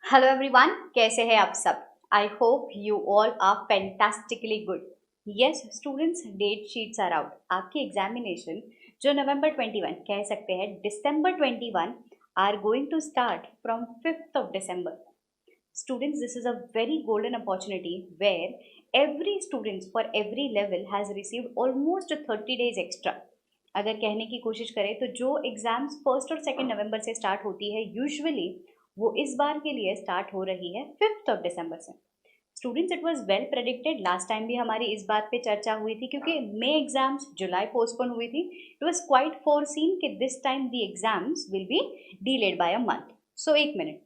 Hello everyone, कैसे हैं आप सब। I hope you all are fantastically good. Yes students, date sheets are out. आपकी एग्जामिनेशन जो नवंबर 21 कह सकते हैं दिसंबर 21 are going to start from 5th of December. Students, this is a very golden opportunity where every student for every level has received almost 30 days extra. अगर कहने की कोशिश करें तो जो एग्ज़ाम्स 1st और 2nd नवंबर से स्टार्ट होती है यूजुअली, वो इस बार के लिए स्टार्ट हो रही है 5th of December से। Students, it was well predicted. Last time भी हमारी इस बात पे चर्चा हुई थी क्योंकि मई एग्जाम्स जुलाई पोस्टपोन हुई थी। इट वाज क्वाइट फोरसीन कि this time the exams will be delayed by a month. So एक मिनट,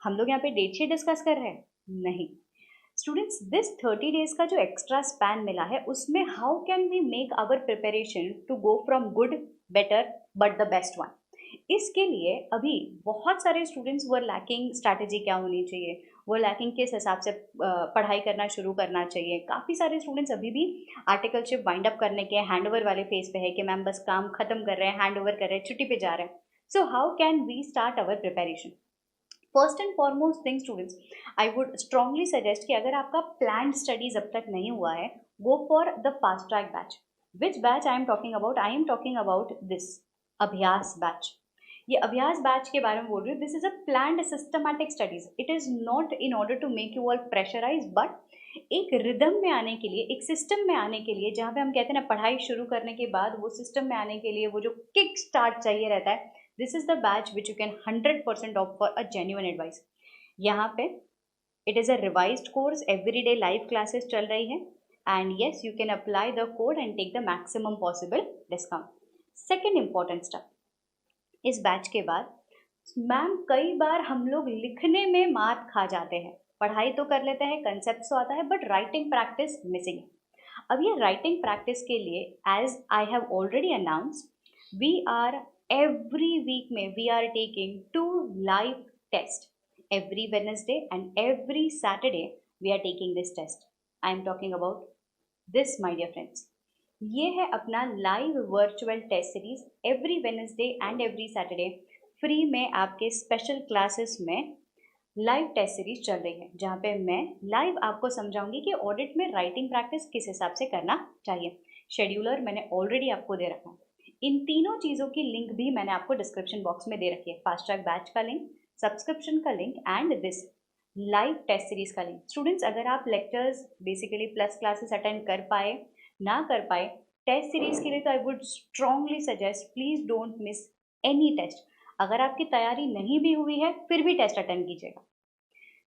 हम लोग यहाँ पे डेट शीट डिस्कस कर रहे हैं? नहीं स्टूडेंट्स, दिस 30 डेज का जो एक्स्ट्रा स्पैन मिला है उसमें how can we make our preparation to go from good better but the best one. इसके लिए अभी बहुत सारे स्टूडेंट्स वो लैकिंग स्ट्रैटेजी क्या होनी चाहिए, वो लैकिंग किस हिसाब से पढ़ाई करना शुरू करना चाहिए। काफ़ी सारे स्टूडेंट्स अभी भी आर्टिकलशिप वाइंड अप करने के हैंड ओवर वाले फेज पे है कि मैम बस काम खत्म कर रहे हैं, हैंड ओवर कर रहे हैं, छुट्टी पे जा रहे हैं। So how can we start our preparation? First and foremost thing students, I would strongly suggest कि अगर आपका प्लान स्टडीज अब तक नहीं हुआ है, go for the fast track batch. Which batch I am talking about? I am talking about this Abhyas batch. ये Abhyas batch के बारे में बोल रही हूँ। This is a planned systematic studies. It is not in order to make you all pressurise, but एक rhythm में आने के लिए, एक सिस्टम में आने के लिए, जहाँ पे हम कहते हैं ना पढ़ाई शुरू करने के बाद वो सिस्टम में आने के लिए वो जो किक स्टार्ट चाहिए रहता है, this is the batch which you can 100% off for a genuine advice. यहाँ पे it is a revised course, everyday live classes चल रही है, and yes you can apply the code and take the maximum possible discount. Second important step, इस बैच के बाद ma'am कई बार हम लोग लिखने में मात खा जाते हैं। पढ़ाई तो कर लेते हैं, कंसेप्ट तो आता है, बट राइटिंग प्रैक्टिस मिसिंग है। अब ये राइटिंग प्रैक्टिस के लिए as I have already announced, we are every week में we are taking 2 live test. Every Wednesday and every Saturday we are taking this test. I am talking about this my dear friends. ये है अपना live virtual test series. Every Wednesday and every Saturday free में आपके special classes में live test series चल रही है, जहाँ पे मैं लाइव आपको समझाऊंगी कि ऑडिट में राइटिंग प्रैक्टिस किस हिसाब से करना चाहिए। शेड्यूलर मैंने ऑलरेडी आपको दे रखा है। इन तीनों चीज़ों की लिंक भी मैंने आपको डिस्क्रिप्शन बॉक्स में दे रखी है। फास्ट ट्रैक बैच का लिंक, सब्सक्रिप्शन का link and this live test series का लिंक। स्टूडेंट्स, अगर आप lectures basically plus classes attend कर पाए ना कर पाए, टेस्ट सीरीज के लिए तो I would strongly suggest please don't miss any test. अगर आपकी तैयारी नहीं भी हुई है फिर भी टेस्ट अटेंड कीजिएगा।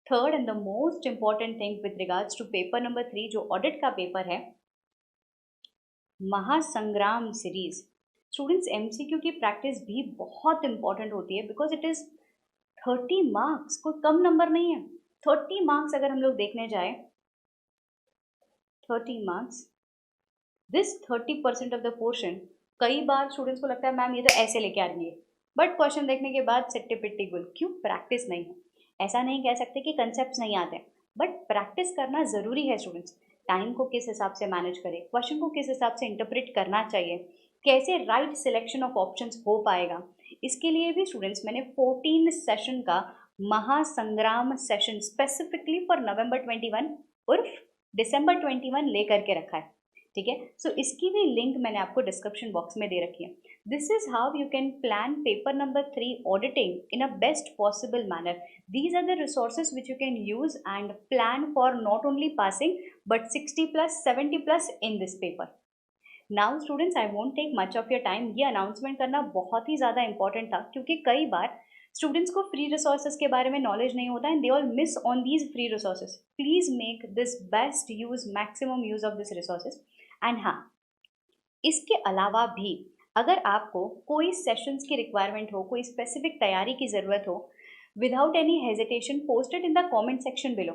Third and the most important thing with regards to paper number 3 जो ऑडिट का पेपर है, महासंग्राम सीरीज। स्टूडेंट्स, एमसीक्यू की प्रैक्टिस भी बहुत इंपॉर्टेंट होती है बिकॉज इट इज 30 मार्क्स, कोई कम नंबर नहीं है। 30 मार्क्स अगर हम लोग देखने जाए, 30 marks, this 30% of the portion. कई बार स्टूडेंट्स को लगता है मैम ये तो ऐसे लेके आ रही है, बट क्वेश्चन देखने के बाद सिट्टी पिट्टी गुल, क्यों? प्रैक्टिस नहीं है। ऐसा नहीं कह सकते कि कंसेप्ट नहीं आते, बट प्रैक्टिस करना ज़रूरी है स्टूडेंट्स। टाइम को किस हिसाब से मैनेज करें, क्वेश्चन को किस हिसाब से इंटरप्रेट करना चाहिए, कैसे राइट सिलेक्शन ऑफ ऑप्शंस हो पाएगा, इसके लिए भी स्टूडेंट्स मैंने 14 सेशन का महासंग्राम सेशन स्पेसिफिकली फॉर नवंबर 21 उर्फ दिसंबर 21 लेकर के रखा है। ठीक है, सो इसकी भी लिंक मैंने आपको डिस्क्रिप्शन बॉक्स में दे रखी है। This is how you can plan paper number 3 auditing in a best possible manner. These are the resources which you can use and plan for not only passing but 60+ 70+ in this paper. Now students, I won't take much of your time. ये announcement करना बहुत ही ज़्यादा important था क्योंकि कई बार students को फ्री रिसोर्सेज के बारे में नॉलेज नहीं होता and they all miss on these free resources. Please make this best use, maximum use of this resources. And हाँ, इसके अलावा भी अगर आपको कोई सेशंस की रिक्वायरमेंट हो, कोई स्पेसिफिक तैयारी की ज़रूरत हो, without any hesitation post it in the comment section below.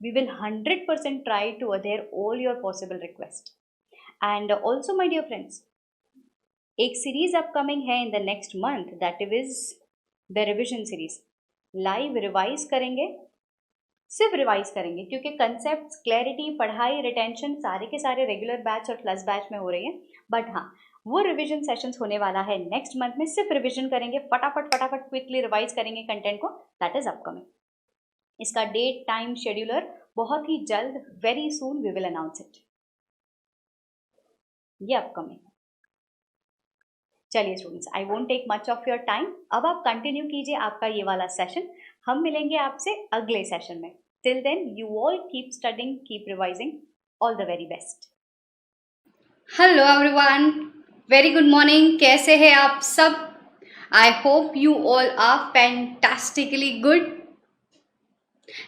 We will 100% try to adhere all your possible request. And also my dear friends, एक सीरीज अपकमिंग है in the next month, that is the revision series. Live revise करेंगे, सिर्फ revise करेंगे क्योंकि concept, clarity, पढ़ाई, retention सारे के सारे रेगुलर बैच और प्लस बैच में हो रही है। बट हाँ, वो रिवीजन सेशंस होने वाला है नेक्स्ट मंथ में। सिर्फ रिवीजन करेंगे, फटाफट फटाफट क्विकली रिवाइज करेंगे कंटेंट को, दैट इज अपकमिंग। इसका डेट, टाइम, शेड्यूलर बहुत ही जल्द, very soon we will announce it. ये अपकमिंग। चलिए students, I won't take much of your time, अब आप कंटिन्यू कीजिए आपका ये वाला सेशन। हम मिलेंगे आपसे अगले सेशन में। Till then you all keep studying, keep revising. All the very best. Hello everyone, very good morning. कैसे हैं आप सब? I hope you all are fantastically good.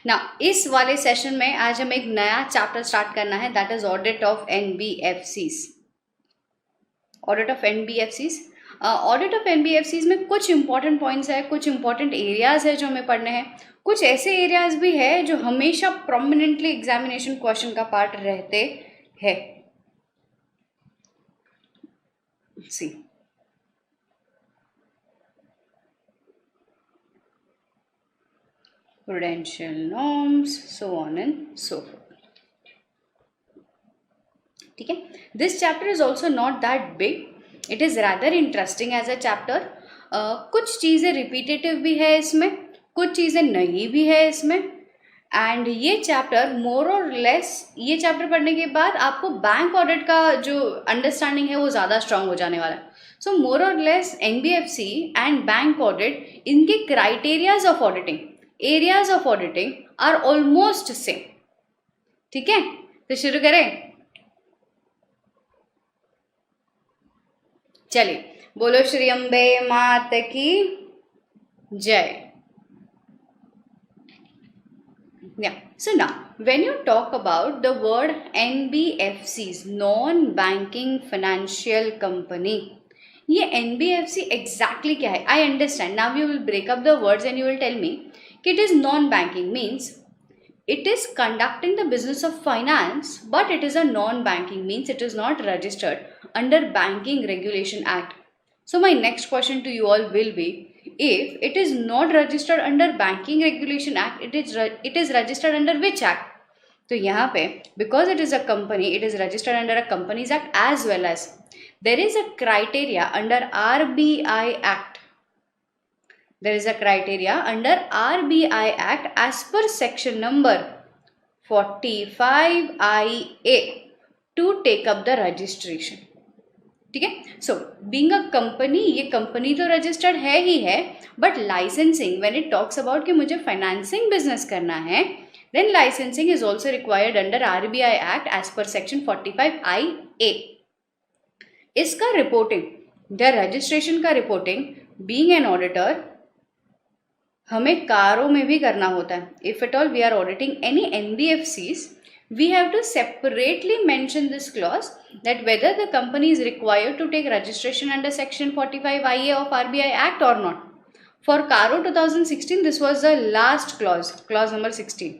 ना इस वाले सेशन में आज हमें एक नया चैप्टर स्टार्ट करना है, that is audit of NBFCs. Audit of NBFCs. Audit of NBFCs में कुछ इंपॉर्टेंट पॉइंट्स है, कुछ इंपॉर्टेंट एरियाज है जो हमें पढ़ने हैं, कुछ ऐसे एरियाज भी है जो हमेशा प्रोमिनेंटली एग्जामिनेशन क्वेश्चन का पार्ट रहते हैं। सी prudential norms, so on and so forth. ठीक है, this chapter is also not that big, it is rather interesting as a chapter. कुछ चीज़ें रिपीटेटिव भी है इसमें, कुछ चीज़ें नई भी है इसमें। एंड ये चैप्टर मोर और लेस, ये चैप्टर पढ़ने के बाद आपको बैंक ऑडिट का जो अंडरस्टैंडिंग है वो ज़्यादा स्ट्रांग हो जाने वाला है। सो मोर और less NBFC and bank audit, इनके criterias of auditing, areas of auditing are almost same. ठीक है, तो शुरू करें। चलिए, बोलो श्री अम्बे मात की जय। Yeah. So now, when you talk about the word NBFCs, non-banking financial company, ये NBFC exactly क्या है? I understand. Now you will break up the words and you will tell me कि it is non-banking means it is conducting the business of finance, but it is a non-banking means it is not registered under Banking Regulation Act. So my next question to you all will be, if it is not registered under Banking Regulation Act, it is registered under which act? तो यहाँ पे because it is a company, it is registered under a Companies Act, as well as there is a criteria under RBI Act. There is a criteria under RBI Act as per section number 45IA to take up the registration. ठीक है, so being a company, ये company तो registered है ही है, but licensing, when it talks about कि मुझे financing business करना है, then licensing is also required under RBI act as per section 45IA। इसका रिपोर्टिंग, द रजिस्ट्रेशन का रिपोर्टिंग बीइंग एन ऑडिटर हमें कारों में भी करना होता है। If at all we are auditing any NBFCs, we have to separately mention this clause that whether the company is required to take registration under section 45IA of RBI Act or not. For Caro 2016, this was the last clause, clause number 16.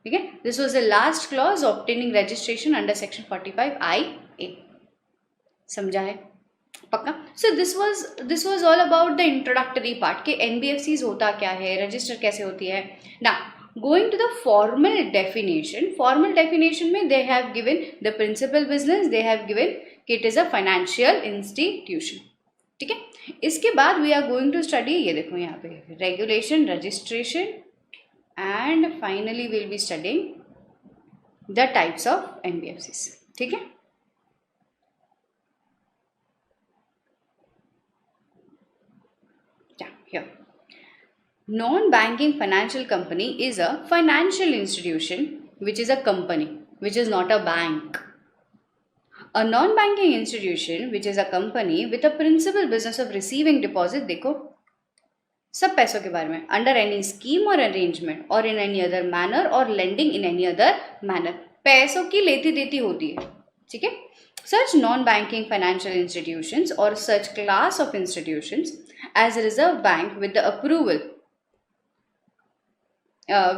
Okay, this was the last clause obtaining registration under section 45IA. समझा है? पक्का? So this was all about the introductory part कि NBFCs होता क्या है, register कैसे होती है. Now going to the formal definition में they have given the principal business, they have given कि it is a financial institution. ठीक है, इसके बाद we are going to study, ये देखो यहाँ पे regulation, registration and finally we'll be studying the types of NBFCs. ठीक है, here non-banking financial company is a financial institution which is a company which is not a bank. A non-banking institution which is a company with a principal business of receiving deposit, देखो सब पैसों के बारे में, under any scheme or arrangement or in any other manner or lending in any other manner, पैसों की लेती देती होती है. ठीक है, such non-banking financial institutions or such class of institutions as Reserve Bank with the approval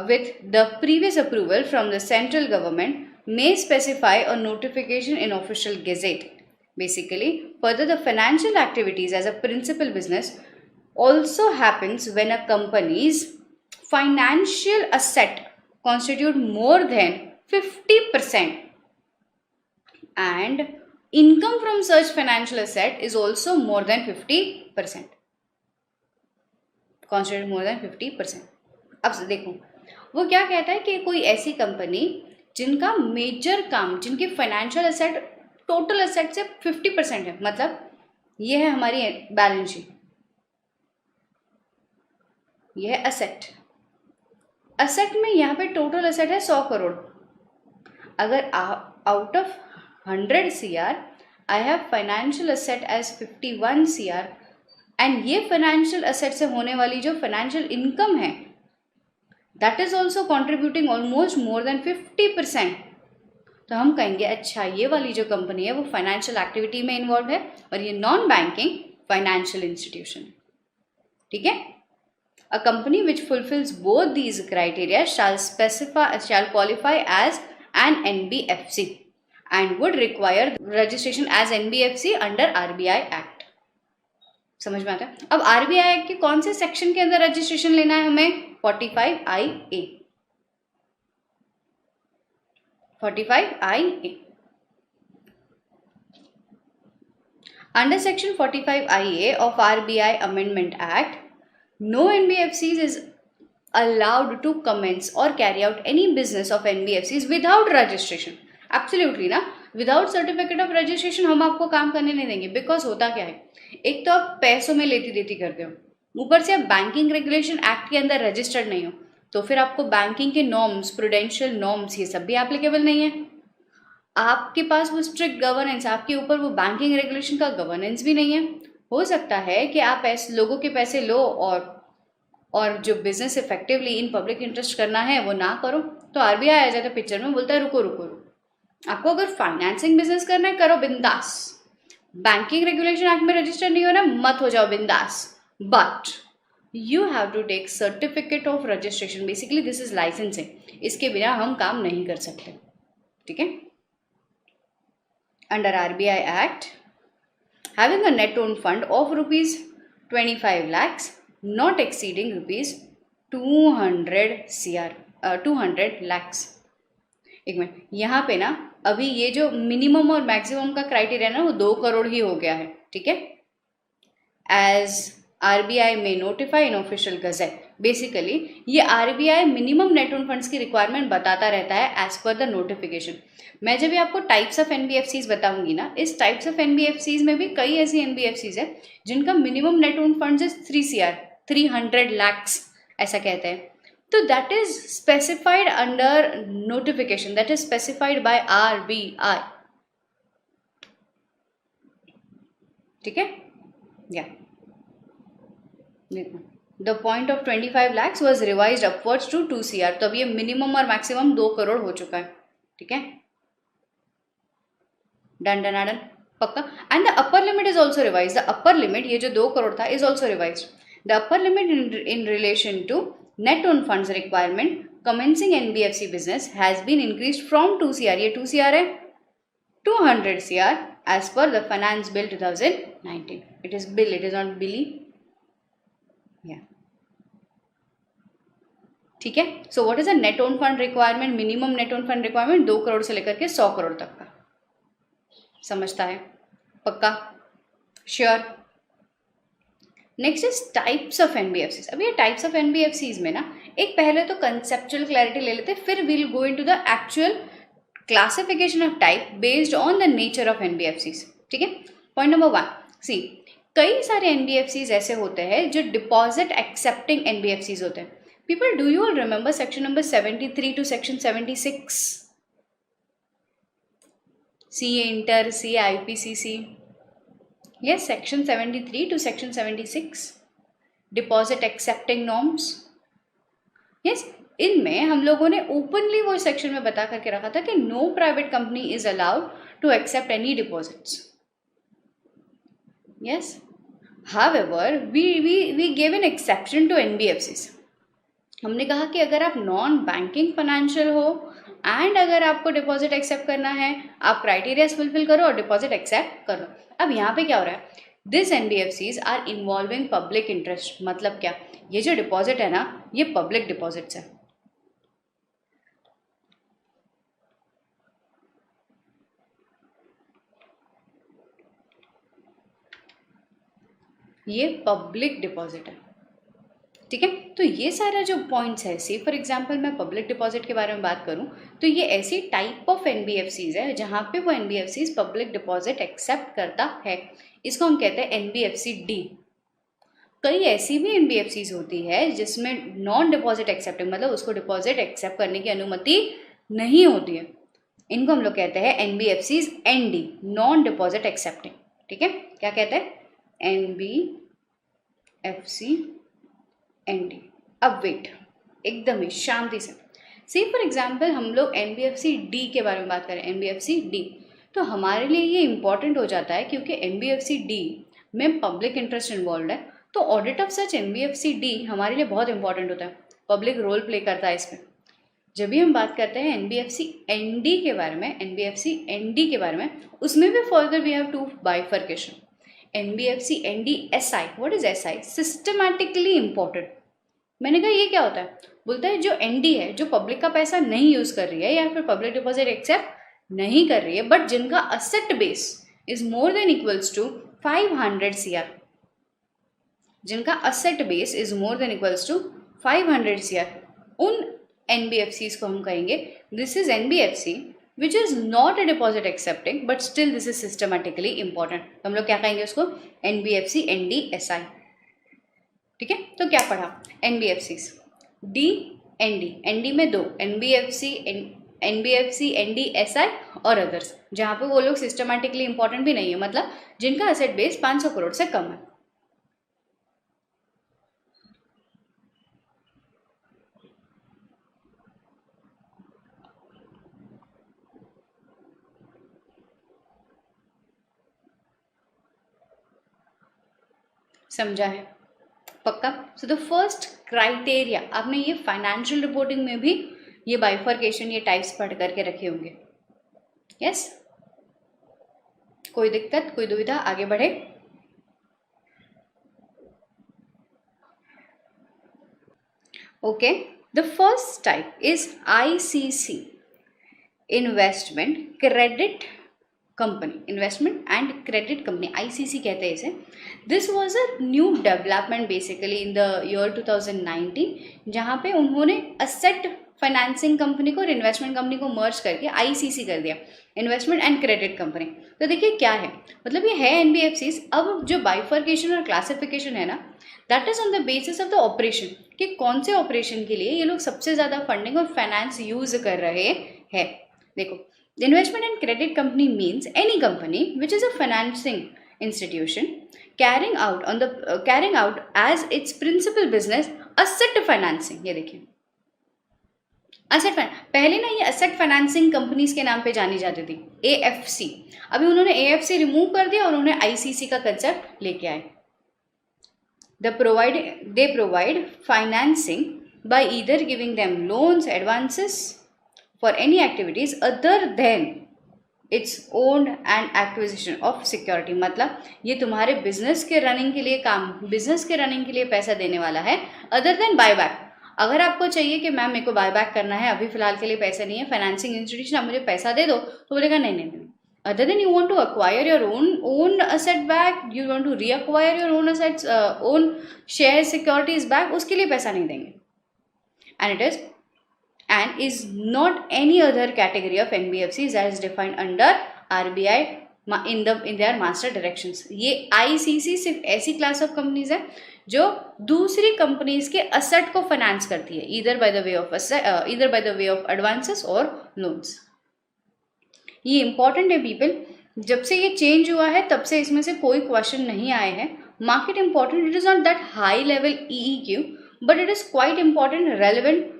with the previous approval from the central government may specify a notification in official gazette. Basically, further, the financial activities as a principal business also happens when a company's financial asset constitute more than 50% and income from such financial asset is also more than 50%. Constitute more then 50%। अब देखो वो क्या कहता है कि कोई ऐसी company जिनका मेजर काम, जिनकी फाइनेंशियल एसेट टोटल एसेट से 50% है, मतलब ये है हमारी बैलेंस शीट, ये है एसेट। एसेट में यहाँ पे टोटल एसेट है 100 करोड़। अगर out of 100 CR I have financial asset as 51 CR and ये फाइनेंशियल एसेट से होने वाली जो फाइनेंशियल इनकम है that is also contributing almost more than 50%, तो हम कहेंगे अच्छा ये वाली जो कंपनी है वो फाइनेंशियल एक्टिविटी में इन्वॉल्व है और ये नॉन बैंकिंग फाइनेंशियल इंस्टीट्यूशन। ठीक है। A company which fulfills both these criteria shall qualify as an NBFC and would require registration as NBFC under RBI Act। समझ में आता है? अब RBI Act के कौन से सेक्शन के अंदर रजिस्ट्रेशन लेना है हमें? 45IA। 45IA। Under section 45IA of RBI Amendment Act, no NBFCs is allowed to commence or carry out any business of NBFCs without registration। Absolutely ना, विदाउट सर्टिफिकेट ऑफ रजिस्ट्रेशन हम आपको काम करने नहीं देंगे। बिकॉज होता क्या है, एक तो आप पैसों में लेती देती करते हो, ऊपर से आप बैंकिंग रेगुलेशन एक्ट के अंदर रजिस्टर्ड नहीं हो, तो फिर आपको बैंकिंग के नॉर्म्स, प्रूडेंशियल नॉर्म्स, ये सब भी एप्लीकेबल नहीं है। आपके पास वो स्ट्रिक्ट गवर्नेंस, आपके ऊपर वो बैंकिंग रेगुलेशन का गवर्नेंस भी नहीं है। हो सकता है कि आप लोगों के पैसे लो और जो business effectively in public interest करना है वो ना करो, तो आरबीआई आ जाता है पिक्चर में, बोलता है रुको रुको रुको, आपको अगर फाइनेंसिंग बिजनेस करना है करो बिंदास, बैंकिंग रेगुलेशन एक्ट में रजिस्टर नहीं होना मत हो जाओ बिंदास, but you have to take certificate of registration. Basically this is licensing, इसके बिना हम काम नहीं कर सकते। ठीक है। Under RBI act, having a net own fund of rupees 25 lakhs not exceeding rupees 200 lakhs। एक मिनट, यहाँ पे ना अभी ये जो मिनिमम और मैक्सिमम का क्राइटेरिया ना वो 2 करोड़ ही हो गया है। ठीक है। एज आरबीआई में notify in official gazette, basically ये RBI minimum net own funds की रिक्वायरमेंट बताता रहता है एज पर द नोटिफिकेशन। मैं जब भी आपको टाइप्स ऑफ एनबीएफसीज बताऊंगी ना, इस टाइप्स ऑफ एनबीएफसीज में भी कई ऐसी एनबीएफसीज है जिनका minimum net own funds is 3 CR, 300 lakhs ऐसा कहते हैं। तो that is specified under notification, that is specified by RBI. ठीक है। या the point of 25 lakhs was revise upwards to 2 CR। तो अब ये मिनिमम और मैक्सिमम 2 करोड़ हो चुका है। ठीक है। डन डन डन पक्का। And the upper limit is also revise, the upper limit ये जो 2 करोड़ था is also revise. The upper limit in relation to net own funds requirement commencing NBFC business has been increase from 2 CR, ये 2 CR है, 200 CR as per the finance bill 2019। it is bill, it is not billy। yeah, ठीक है। So what is a net own fund requirement? Minimum net own fund requirement 2 crore से लेकर के 100 करोड़ तक का। समझता है? पक्का? Sure? Next is types of NBFCs. अब ये टाइप्स ऑफ एनबीएफसीज में ना एक पहले तो कंसेप्चुअल क्लैरिटी ले लेते हैं, फिर we'll go into the actual classification of type based on the nature of NBFCs. ठीक है। पॉइंट नंबर 1, सी कई सारे एनबीएफसीज ऐसे होते हैं जो डिपॉजिट एक्सेप्टिंग एनबीएफसीज होते हैं। People, do you all remember section number 73 to section 76? CA inter, CA IPCC, yes, section 73 to section 76 deposit accepting norms. Yes, इनमें हम लोगों ने ओपनली वो सेक्शन में बता करके रखा था कि no private company is allowed to accept any deposits. Yes, however we give an exception to NBFCs. हमने कहा कि अगर आप नॉन बैंकिंग फाइनेंशियल हो एंड अगर आपको डिपॉजिट एक्सेप्ट करना है, आप क्राइटेरिया फुलफिल करो और डिपॉजिट एक्सेप्ट करो। अब यहाँ पे क्या हो रहा है, this NBFCs are involving public interest. मतलब क्या, ये जो डिपॉजिट है ना ये पब्लिक डिपॉजिट्स है। ये पब्लिक डिपॉजिट है। ठीक है। तो ये सारा जो पॉइंट्स है, सी फॉर एग्जांपल मैं पब्लिक डिपॉजिट के बारे में बात करूं तो ये ऐसी टाइप ऑफ एनबीएफसीज है जहां पे वो एनबीएफसीज पब्लिक डिपॉजिट एक्सेप्ट करता है, इसको हम कहते हैं एनबीएफसी डी। कई ऐसी भी एनबीएफसीज होती है जिसमें नॉन डिपॉजिट एक्सेप्टिंग, मतलब उसको डिपॉजिट एक्सेप्ट करने की अनुमति नहीं होती है, इनको हम लोग कहते हैं NBFCs ND, non deposit accepting. ठीक है, क्या कहते हैं? NBFC ND. अब वेट, एकदम ही शांति से, सी फॉर एग्जाम्पल हम लोग एनबीएफसी डी के बारे में बात करें, एनबीएफसी डी, तो हमारे लिए ये इंपॉर्टेंट हो जाता है क्योंकि एनबीएफसी डी में पब्लिक इंटरेस्ट इन्वॉल्व है, तो audit of such NBFC D हमारे लिए बहुत इंपॉर्टेंट होता है, पब्लिक रोल प्ले करता है इसमें। जब भी हम बात करते हैं एनबीएफसी एनडी के बारे में, एनबीएफसी एनडी के बारे में, उसमें भी further we have to bifurcation. NBFC ND SI, what is SI? Systematically important. मैंने कहा ये क्या होता है? बोलता है जो एनडी है, जो पब्लिक का पैसा नहीं यूज कर रही है या फिर पब्लिक डिपॉजिट एक्सेप्ट नहीं कर रही है, बट जिनका asset base is more than equals to 500 CR, जिनका asset base is more than equals to 500 CR, उन एनबीएफसीज को हम कहेंगे this is NBFC which is not a deposit accepting but still this is systematically important. हम लोग क्या कहेंगे उसको? NBFC ND SI. ठीक है, तो क्या पढ़ा? एनबीएफसीज डी एनडी, एनडी में दो, एनबीएफसी एनडी एसआई और अदर्स, जहां पे वो लोग सिस्टमैटिकली इंपॉर्टेंट भी नहीं है, मतलब जिनका एसेट बेस 500 करोड़ से कम है। समझा है? पक्का? सो द फर्स्ट क्राइटेरिया, आपने ये फाइनेंशियल रिपोर्टिंग में भी ये बाइफर्केशन, ये टाइप्स पढ़ करके रखे होंगे। यस? कोई दिक्कत, कोई दुविधा? आगे बढ़े। Okay, the first type is ICC, investment credit company, investment and credit company, ICC कहते हैं इसे। This was a new development basically in the year 2019, जहाँ पे उन्होंने असेट फाइनेंसिंग कंपनी को और इन्वेस्टमेंट कंपनी को मर्ज करके आईसीसी कर दिया, इन्वेस्टमेंट एंड क्रेडिट कंपनी। तो देखिए क्या है, मतलब ये है एनबीएफसीज। अब जो बाइफर्केशन और क्लासिफिकेशन है ना, that is on the basis of the operation, कि कौन से ऑपरेशन के लिए ये लोग सबसे ज़्यादा फंडिंग और फाइनेंस यूज कर रहे हैं। देखो, investment and credit company means any company which is a financing institution carrying out as its principal business asset financing। ये देखिए, asset पहले ना ये asset financing companies के नाम पे जानी जाती थी, AFC। अभी उन्होंने AFC रिमूव कर दिया और उन्होंने ICC का कंसेप्ट लेके आए। They provide financing by either giving them loans, advances for any activities other than its owned and acquisition of security। मतलब ये तुम्हारे बिजनेस के रनिंग के लिए बिजनेस के रनिंग के लिए पैसा देने वाला है, अदर देन बायबैक। अगर आपको चाहिए कि मैम मेरे को बायबैक करना है, अभी फिलहाल के लिए पैसे नहीं है, फाइनेंसिंग इंस्टीट्यूशन आप मुझे पैसा दे दो, तो बोलेगा नहीं नहीं नहीं, other than you want to acquire your own asset back, you want to reacquire your own assets, own share securities back, उसके लिए पैसा नहीं देंगे। And is not any other category of NBFCs as defined under RBI in their master directions। ये ICC सिर्फ ऐसी class of companies है जो दूसरी कंपनीज के असेट को फाइनेंस करती है, either by the way of advances और loans। ये इंपॉर्टेंट है पीपल, जब से ये चेंज हुआ है तब से इसमें से कोई क्वेश्चन नहीं आए हैं। Market important, it is not that high level EEQ, but it is quite important, relevant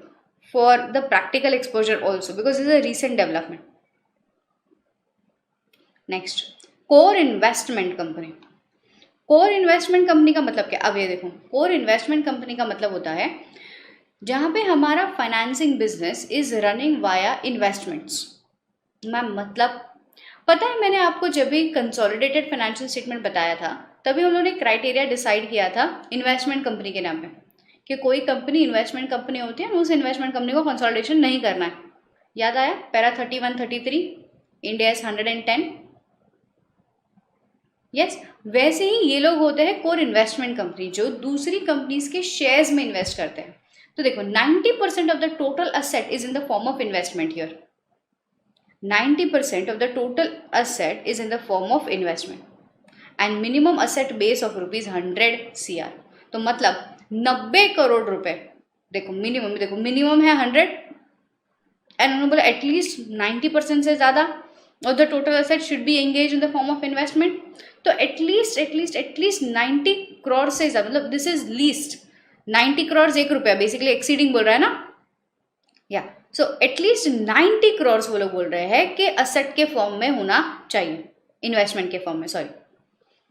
for the practical exposure also because this is a recent development। Next, core investment company। core investment company का मतलब क्या? अब ये देखो, core investment company का मतलब होता है जहां पे हमारा financing business is running via investments. Ma'am मतलब पता है, मैंने आपको जब भी कंसोलिडेटेड फाइनेंशियल स्टेटमेंट बताया था तभी उन्होंने क्राइटेरिया डिसाइड किया था इन्वेस्टमेंट कंपनी के नाम पे, कि कोई कंपनी इन्वेस्टमेंट कंपनी होती है, उस इन्वेस्टमेंट कंपनी को कंसोलिडेशन नहीं करना है। याद आया? Para 31-33, India is 110। यस वैसे ही ये लोग होते हैं कोर इन्वेस्टमेंट कंपनी, जो दूसरी कंपनीज के शेयर्स में इन्वेस्ट करते हैं। तो देखो 90% of the total asset is in the form of investment here. 90% of the total asset is in the form of investment and minimum asset base of rupees 100 CR। तो मतलब 90 करोड़ रुपए, देखो मिनिमम है 100 एंड उन्होंने बोला एटलीस्ट 90% से ज़्यादा और the total asset should be engage in the form of investment. तो एटलीस्ट 90 करोड़ से ज़्यादा, मतलब दिस इज लीस्ट 90 करोड़ 1 रुपया, बेसिकली एक्सीडिंग बोल रहा है ना, या सो एटलीस्ट 90 करोड़ वो लोग बोल रहे हैं कि असेट के फॉर्म में होना चाहिए, इन्वेस्टमेंट के फॉर्म में, सॉरी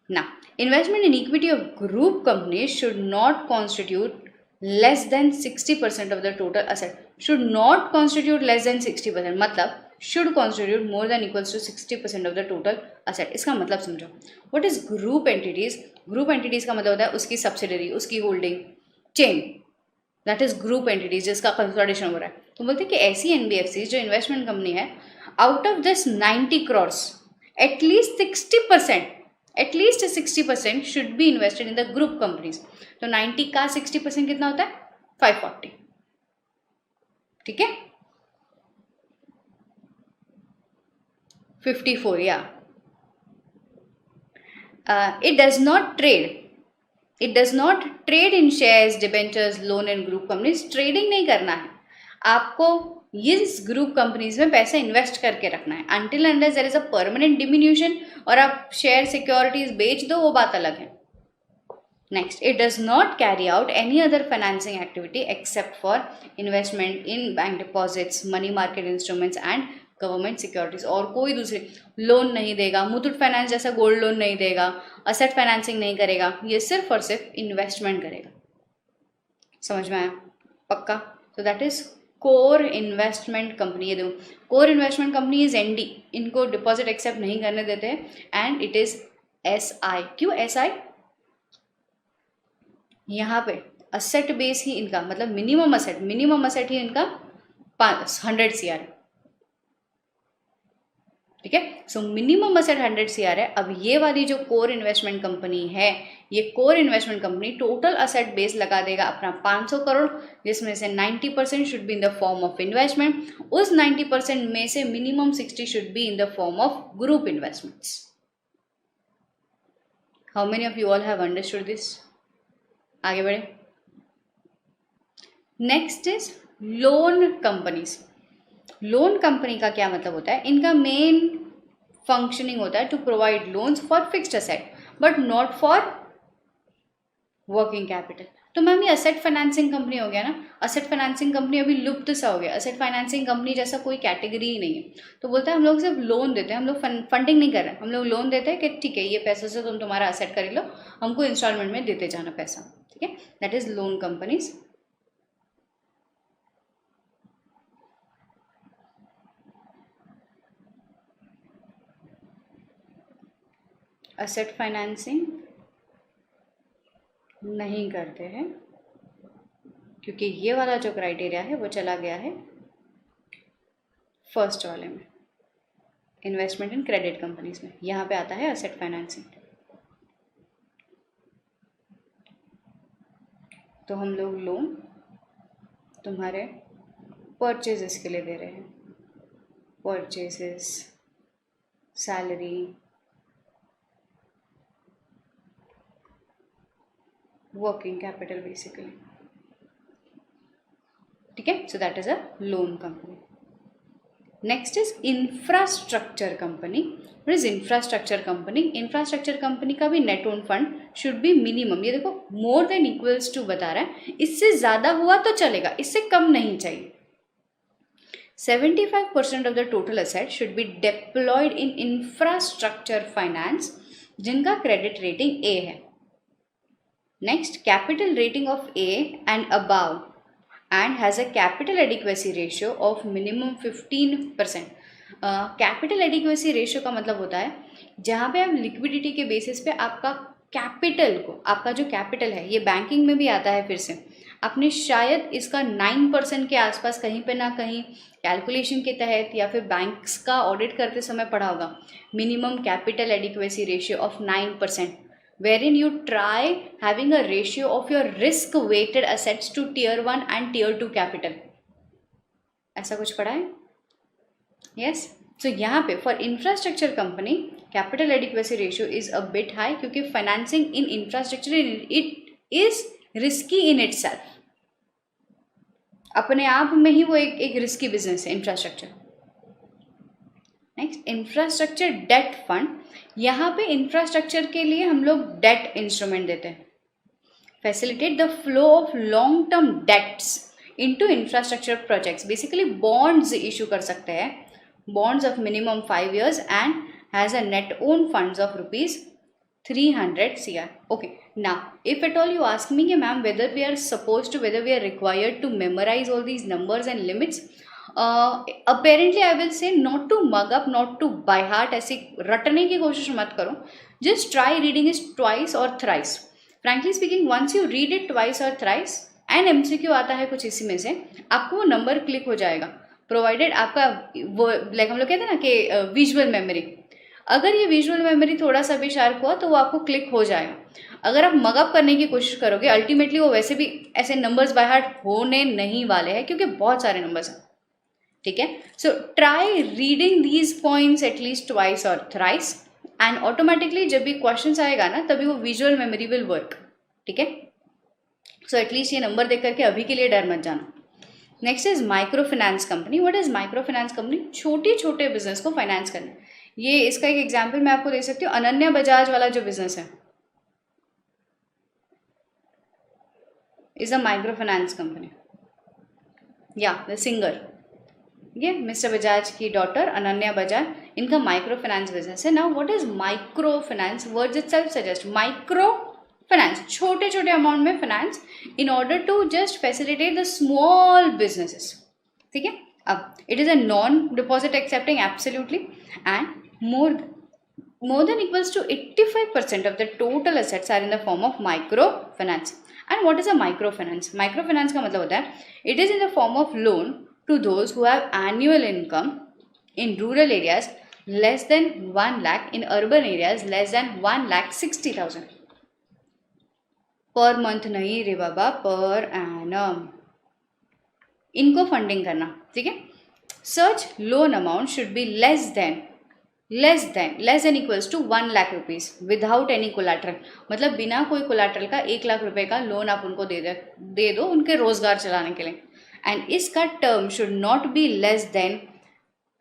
ना। Investment in equity of group company should not constitute less than 60% of the total asset. Should not constitute less than 60%, मतलब should constitute more than equals to 60% of the total asset. इसका मतलब समझो, what is group entities? Group entities का मतलब होता है उसकी subsidiary, उसकी holding chain, that is group entities जिसका कंसोलिडेशन हो रहा है। तो बोलते हैं कि ऐसी एनबीएफसी जो इन्वेस्टमेंट कंपनी है, out of this 90 crore at least 60% should be invested in the group companies. तो 90 का 60% कितना होता है? 540, ठीक है, 54 या। It does not trade in shares, debentures, loan and group companies. Trading नहीं करना है आपको, इस ग्रुप कंपनीज में पैसा इन्वेस्ट करके रखना है until unless there is a permanent diminution, और आप शेयर सिक्योरिटीज बेच दो वो बात अलग है। Next, it does not carry out any other financing activity except for investment in bank deposits, money market instruments and government securities. और कोई दूसरे लोन नहीं देगा, मुथूट फाइनेंस जैसा गोल्ड लोन नहीं देगा, असेट फाइनेंसिंग नहीं करेगा, ये सिर्फ और सिर्फ इन्वेस्टमेंट करेगा। समझ में आया? पक्का? तो that is core investment company. ये देखो, core investment company is ND, इनको डिपॉजिट एक्सेप्ट नहीं करने देते हैं, एंड इट इज एसआई। क्यों एसआई? यहाँ पे असेट बेस ही इनका, मतलब मिनिमम असेट ही इनका 100 CR है, ठीक है। सो मिनिमम असेट 100 CR है। अब ये वाली जो कोर इन्वेस्टमेंट कंपनी है, ये core investment company total asset base लगा देगा अपना 500 करोड़, जिसमें से 90% should be in the form of investment. उस 90% में से minimum 60 should be in the form of group investments. How many of you all have understood this? आगे बढ़े। Next is loan companies. Loan company का क्या मतलब होता है? इनका मेन फंक्शनिंग होता है to provide loans for fixed asset but not for working capital. तो मैम ये असेट फाइनेंसिंग कंपनी हो गया ना, असेट फाइनेंसिंग कंपनी अभी लुप्त सा हो गया, असेट फाइनेंसिंग कंपनी जैसा कोई कैटेगरी ही नहीं है। तो बोलता है हम लोग सिर्फ लोन देते हैं, हम लोग फंडिंग नहीं कर रहे हैं, हम लोग लोन देते हैं कि ठीक है ये पैसों से तुम तुम्हारा असेट खरीद लो, हमको इंस्टॉलमेंट में देते जाना पैसा, ठीक है, that is loan companies. Asset financing नहीं करते हैं क्योंकि ये वाला जो क्राइटेरिया है वो चला गया है फर्स्ट वाले में, इन्वेस्टमेंट इन क्रेडिट कंपनीज में। यहाँ पे आता है असेट फाइनेंसिंग। तो हम लोग लोन तुम्हारे परचेजेस के लिए दे रहे हैं, purchases, salary, working capital basically, ठीक है। सो that is a loan company. Next is infrastructure company. What is infrastructure company? Infrastructure company का भी net own fund should be minimum, ये देखो मोर देन इक्वल्स टू बता रहा है, इससे ज़्यादा हुआ तो चलेगा, इससे कम नहीं चाहिए। 75% of the total asset should be diploid in infrastructure finance जिनका क्रेडिट रेटिंग ए है। Next, capital rating of A and above and has a capital adequacy ratio of minimum 15%. Capital adequacy ratio का मतलब होता है जहाँ पे आप लिक्विडिटी के बेसिस पे आपका कैपिटल को, आपका जो कैपिटल है, ये बैंकिंग में भी आता है फिर से, आपने शायद इसका 9% के आसपास कहीं पे ना कहीं कैलकुलेशन के तहत या फिर बैंक्स का ऑडिट करते समय पढ़ा होगा, minimum capital adequacy ratio of 9%, wherein you try having a ratio of your risk weighted assets to tier 1 and tier 2 capital. ऐसा कुछ पढ़ा है? Yes. So यहाँ पे for infrastructure company capital adequacy ratio is a bit high क्योंकि financing in infrastructure it is risky in itself. अपने आप में ही वो एक रिस्की बिजनेस है infrastructure. Next, infrastructure debt fund. यहाँ पे इंफ्रास्ट्रक्चर के लिए हम लोग डेट इंस्ट्रूमेंट देते हैं. Facilitate the flow of long term debts into infrastructure projects. Basically bonds issue कर सकते हैं, bonds of minimum 5 years and has a net own funds of ₹300 CR. Okay, now if at all you ask me ma'am whether we are required to memorize all these numbers and limits, apparently I will say not to mug up, not to by heart, ऐसे रटने की कोशिश मत करो. Just try reading it twice or thrice. Frankly speaking, once you read it twice or thrice and MCQ आता है कुछ इसी में से, आपको वो नंबर क्लिक हो जाएगा, प्रोवाइडेड आपका वो लाइक हम लोग कहते हैं ना कि विजुअल मेमोरी. अगर ये विजुअल मेमोरी थोड़ा सा भी शार्प हुआ तो वो आपको क्लिक हो जाएगा. अगर आप मगअप करने की कोशिश करोगे, अल्टीमेटली वो वैसे भी ऐसे नंबर्स बाय हार्ट होने नहीं वाले हैं क्योंकि बहुत सारे नंबर्स हैं. ठीक है, so try reading these points at least twice और थ्राइस एंड ऑटोमेटिकली जब भी क्वेश्चन आएगा ना तभी वो विजुअल मेमोरी विल वर्क. ठीक है, सो एटलीस्ट ये नंबर देख करके अभी के लिए डर मत जाना. Next is micro finance company. What is micro finance company? छोटे छोटे बिजनेस को फाइनेंस करना. ये इसका एक एग्जाम्पल मैं आपको दे सकती हूँ. अनन्या बजाज वाला जो बिजनेस है is a micro finance company. या द सिंगर, ये मिस्टर बजाज की डॉटर अनन्या बजाज, इनका माइक्रो फाइनेंस बिजनेस है. Now what is micro finance? Words itself suggest micro finance, छोटे छोटे अमाउंट में finance in order to just facilitate the small businesses. ठीक है, अब it is a non deposit accepting absolutely and more than equals to 85% of the total assets are in the form of microfinance. And what is a microfinance? Microfinance का मतलब होता है it is in the form of loan to those who have annual income in rural areas less than 1 lakh, in urban areas less than 1,60,000 per month नहीं रे बाबा, per annum. इनको funding करना. ठीक है, such loan amount should be less than equals to 1 lakh rupees without any collateral. मतलब बिना कोई collateral का 1 लाख रुपए का लोन आप उनको दे दो उनके रोजगार चलाने के लिए. एंड इसका term should not be less then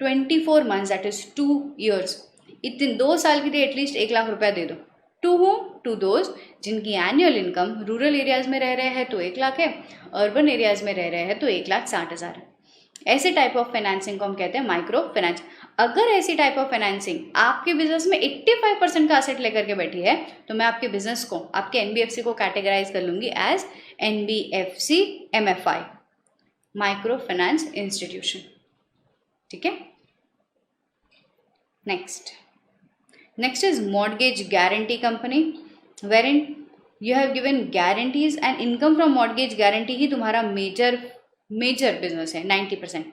24 months, that is 2 years. इतने 2 साल के लिए एटलीस्ट 1 लाख रुपया दे दो. To home? टू दोज जिनकी एनुअल इनकम रूरल एरियाज में रह रहे हैं तो 1 लाख है, अर्बन एरियाज में रह रहे हैं तो 1,60,000 है. ऐसे टाइप ऑफ फाइनेंसिंग को हम कहते हैं माइक्रो फाइनेंस. अगर ऐसी टाइप ऑफ फाइनेंसिंग आपके बिजनेस में 85% का असेट लेकर के बैठी है तो मैं आपके बिजनेस को, आपके एनबीएफसी को कैटेगराइज कर लूंगी as NBFC MFI, micro finance institution. ठीक है, next is mortgage guarantee company, wherein you have given guarantees and income from mortgage guarantee ही तुम्हारा मेजर बिजनेस है 90%.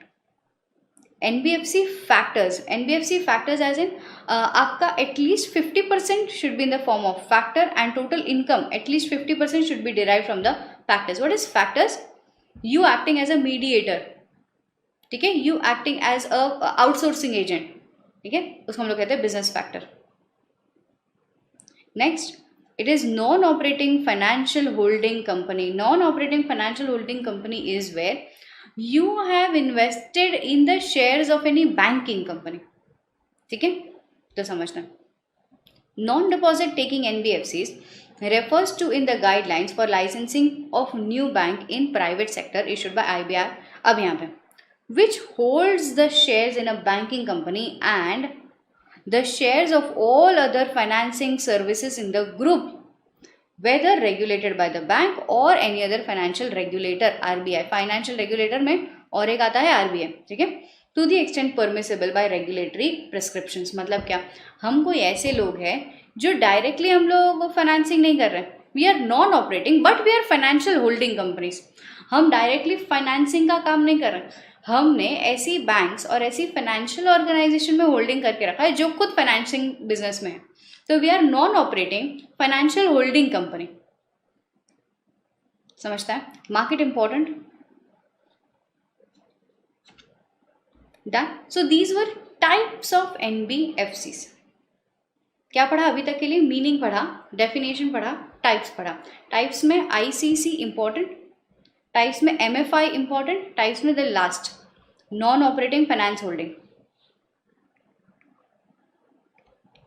एनबीएफसी फैक्टर्स एज इन आपका at least 50% should be in the form of factor and total income at least 50% should be derive from the factors. What is factors? You acting as a mediator. ठीक है, you acting as a outsourcing agent. ठीक है, उसको हम लोग कहते हैं business factor. Next, it is non-operating financial holding company. Non-operating financial holding company is where you have invested in the shares of any banking company. ठीक है, तो समझना. Non-deposit taking NBFCs refers to in the guidelines for licensing of new bank in private sector issued by IBR. अब यहाँ पे which holds the shares in a banking company and the shares of all other financing services in the group, whether regulated by the bank or any other financial regulator. RBI financial regulator में और एक आता है RBI. ठीक है, to the extent permissible by regulatory prescriptions. मतलब क्या, हम कोई ऐसे लोग हैं जो डायरेक्टली हम लोग फाइनेंसिंग नहीं कर रहे हैं, we are non operating but we are financial holding companies. हम डायरेक्टली फाइनेंसिंग का काम नहीं कर रहे हैं, हमने ऐसी बैंक्स और ऐसी फाइनेंशियल ऑर्गेनाइजेशन में होल्डिंग करके रखा है जो खुद फाइनेंसिंग बिजनेस में है। तो we are non operating financial holding company. समझता है? Market important. Done. So these were types of NBFCs. क्या पढ़ा अभी तक के लिए? मीनिंग पढ़ा, डेफिनेशन पढ़ा, टाइप्स पढ़ा। टाइप्स में आईसीसी इंपॉर्टेंट, टाइप्स में एमएफआई इंपॉर्टेंट, टाइप्स में the last non operating finance holding,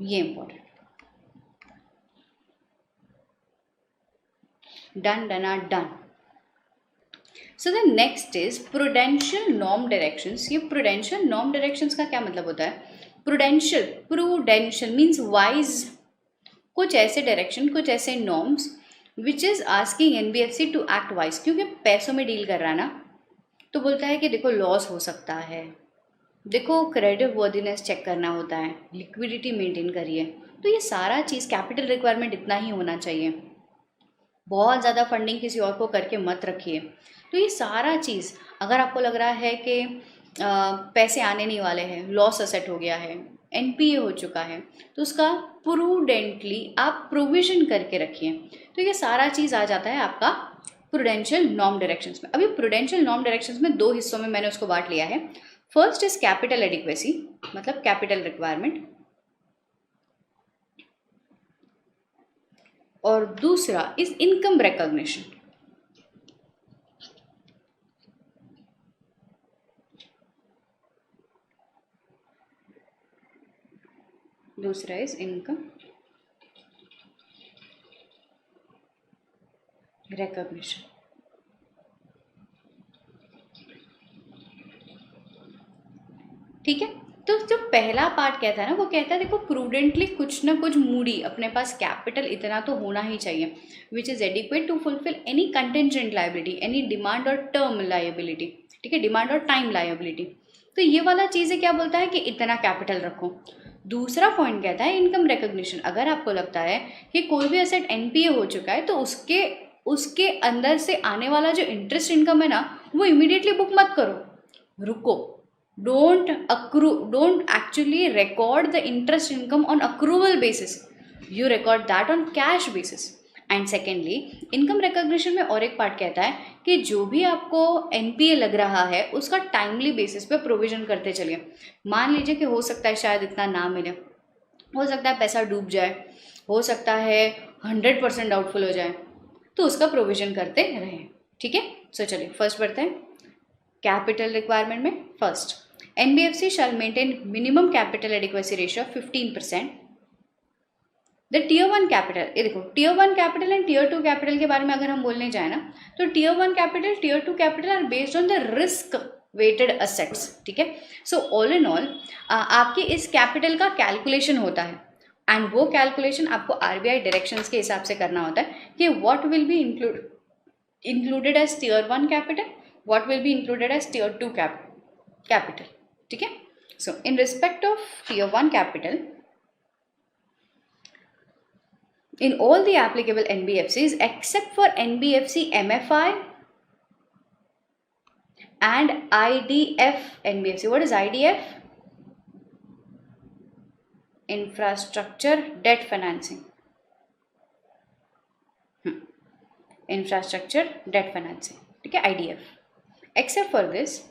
ये important. Done done done. So the next is prudential norm directions. ये प्रूडेंशियल नॉर्म डायरेक्शंस का क्या मतलब होता है? प्रूडेंशियल मीन्स वाइज, कुछ ऐसे डायरेक्शन, कुछ ऐसे norms which is asking NBFC to act wise. क्योंकि पैसों में डील कर रहा है ना, तो बोलता है कि देखो लॉस हो सकता है, देखो क्रेडिट वर्दीनेस चेक करना होता है, लिक्विडिटी मेंटेन करिए। तो ये सारा चीज़, कैपिटल रिक्वायरमेंट इतना ही होना चाहिए, बहुत ज़्यादा फंडिंग किसी और को करके मत रखिए। तो ये सारा चीज़, अगर आपको लग रहा है कि पैसे आने नहीं वाले हैं, लॉस असेट हो गया है, एनपीए हो चुका है, तो उसका प्रूडेंटली आप प्रोविजन करके रखिए। तो ये सारा चीज़ आ जाता है आपका प्रूडेंशियल नॉर्म डायरेक्शंस में। अभी प्रूडेंशियल नॉर्म डायरेक्शंस में दो हिस्सों में मैंने उसको बांट लिया है। फर्स्ट इज कैपिटल एडिक्वेसी, मतलब कैपिटल रिक्वायरमेंट, और दूसरा इज इनकम रिकॉग्निशन। दूसरा इज इनकम रिकॉग्निशन। ठीक है, तो जो पहला पार्ट कहता है ना, वो कहता है देखो प्रूडेंटली कुछ ना कुछ मूडी, अपने पास कैपिटल इतना तो होना ही चाहिए, which is adequate to fulfil any contingent liability, any demand और टर्म लायबिलिटी। ठीक है, डिमांड और टाइम लायबिलिटी। तो ये वाला चीज़ें क्या बोलता है कि इतना कैपिटल रखो। दूसरा पॉइंट कहता है इनकम रिकॉग्निशन। अगर आपको लगता है कि कोई भी एसेट एनपीए हो चुका है, तो उसके अंदर से आने वाला जो इंटरेस्ट इनकम है ना, वो इमीडिएटली बुक मत करो, रुको। don't actually record the interest income on accrual basis, you record that on cash basis. And secondly income recognition में और एक पार्ट कहता है कि जो भी आपको एनपीए लग रहा है उसका टाइमली बेसिस पे प्रोविजन करते चलिए। मान लीजिए कि हो सकता है शायद इतना ना मिले, हो सकता है पैसा डूब जाए, हो सकता है 100% डाउटफुल हो जाए, तो उसका प्रोविजन करते रहें। ठीक है, सो चलिए फर्स्ट बढ़ते हैं कैपिटल रिक्वायरमेंट में। First, NBFC shall maintain minimum capital adequacy ratio of 15%. The tier 1 capital, ये देखो tier 1 capital and tier 2 capital के बारे में अगर हम बोलने जाए ना, तो tier 1 capital, tier 2 capital are based on the risk weighted assets. ठीक है, so all in all आपके इस capital का calculation होता है, and वो calculation आपको RBI directions के हिसाब से करना होता है कि what will be included as tier 1 capital, what will be included as tier 2 capital. ठीक है, so in respect of tier 1 capital, in all the applicable NBFCs except for NBFC MFI and IDF NBFC. What is IDF? Infrastructure debt financing, infrastructure debt financing. ठीक है, IDF. Except for this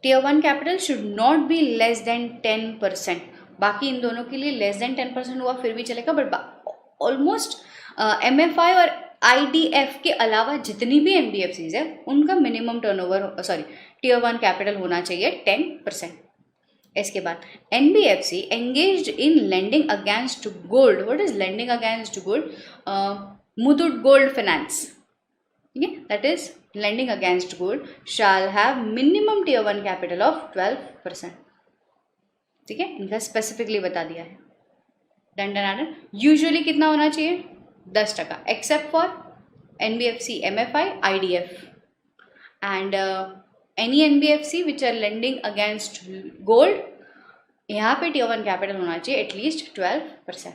tier 1 capital should not be less than 10%। बाकी इन दोनों के लिए less than 10% हुआ फिर भी चलेगा, बट ऑलमोस्ट एमएफआई और आईडीएफ के अलावा जितनी भी एनबीएफसीज है उनका मिनिमम टर्नओवर टियर 1 कैपिटल होना चाहिए 10%। इसके बाद NBFC engaged in lending against gold. What is lending against gold? Muthoot gold finance, ठीक है, that is lending against gold shall have minimum tier 1 capital of 12%. ठीक है, इनका स्पेसिफिकली बता दिया है। Done done done. यूजुअली कितना होना चाहिए? 10%, except for NBFC MFI IDF and any NBFC which are lending against gold, यहाँ पे टियर 1 कैपिटल होना चाहिए एटलीस्ट 12%।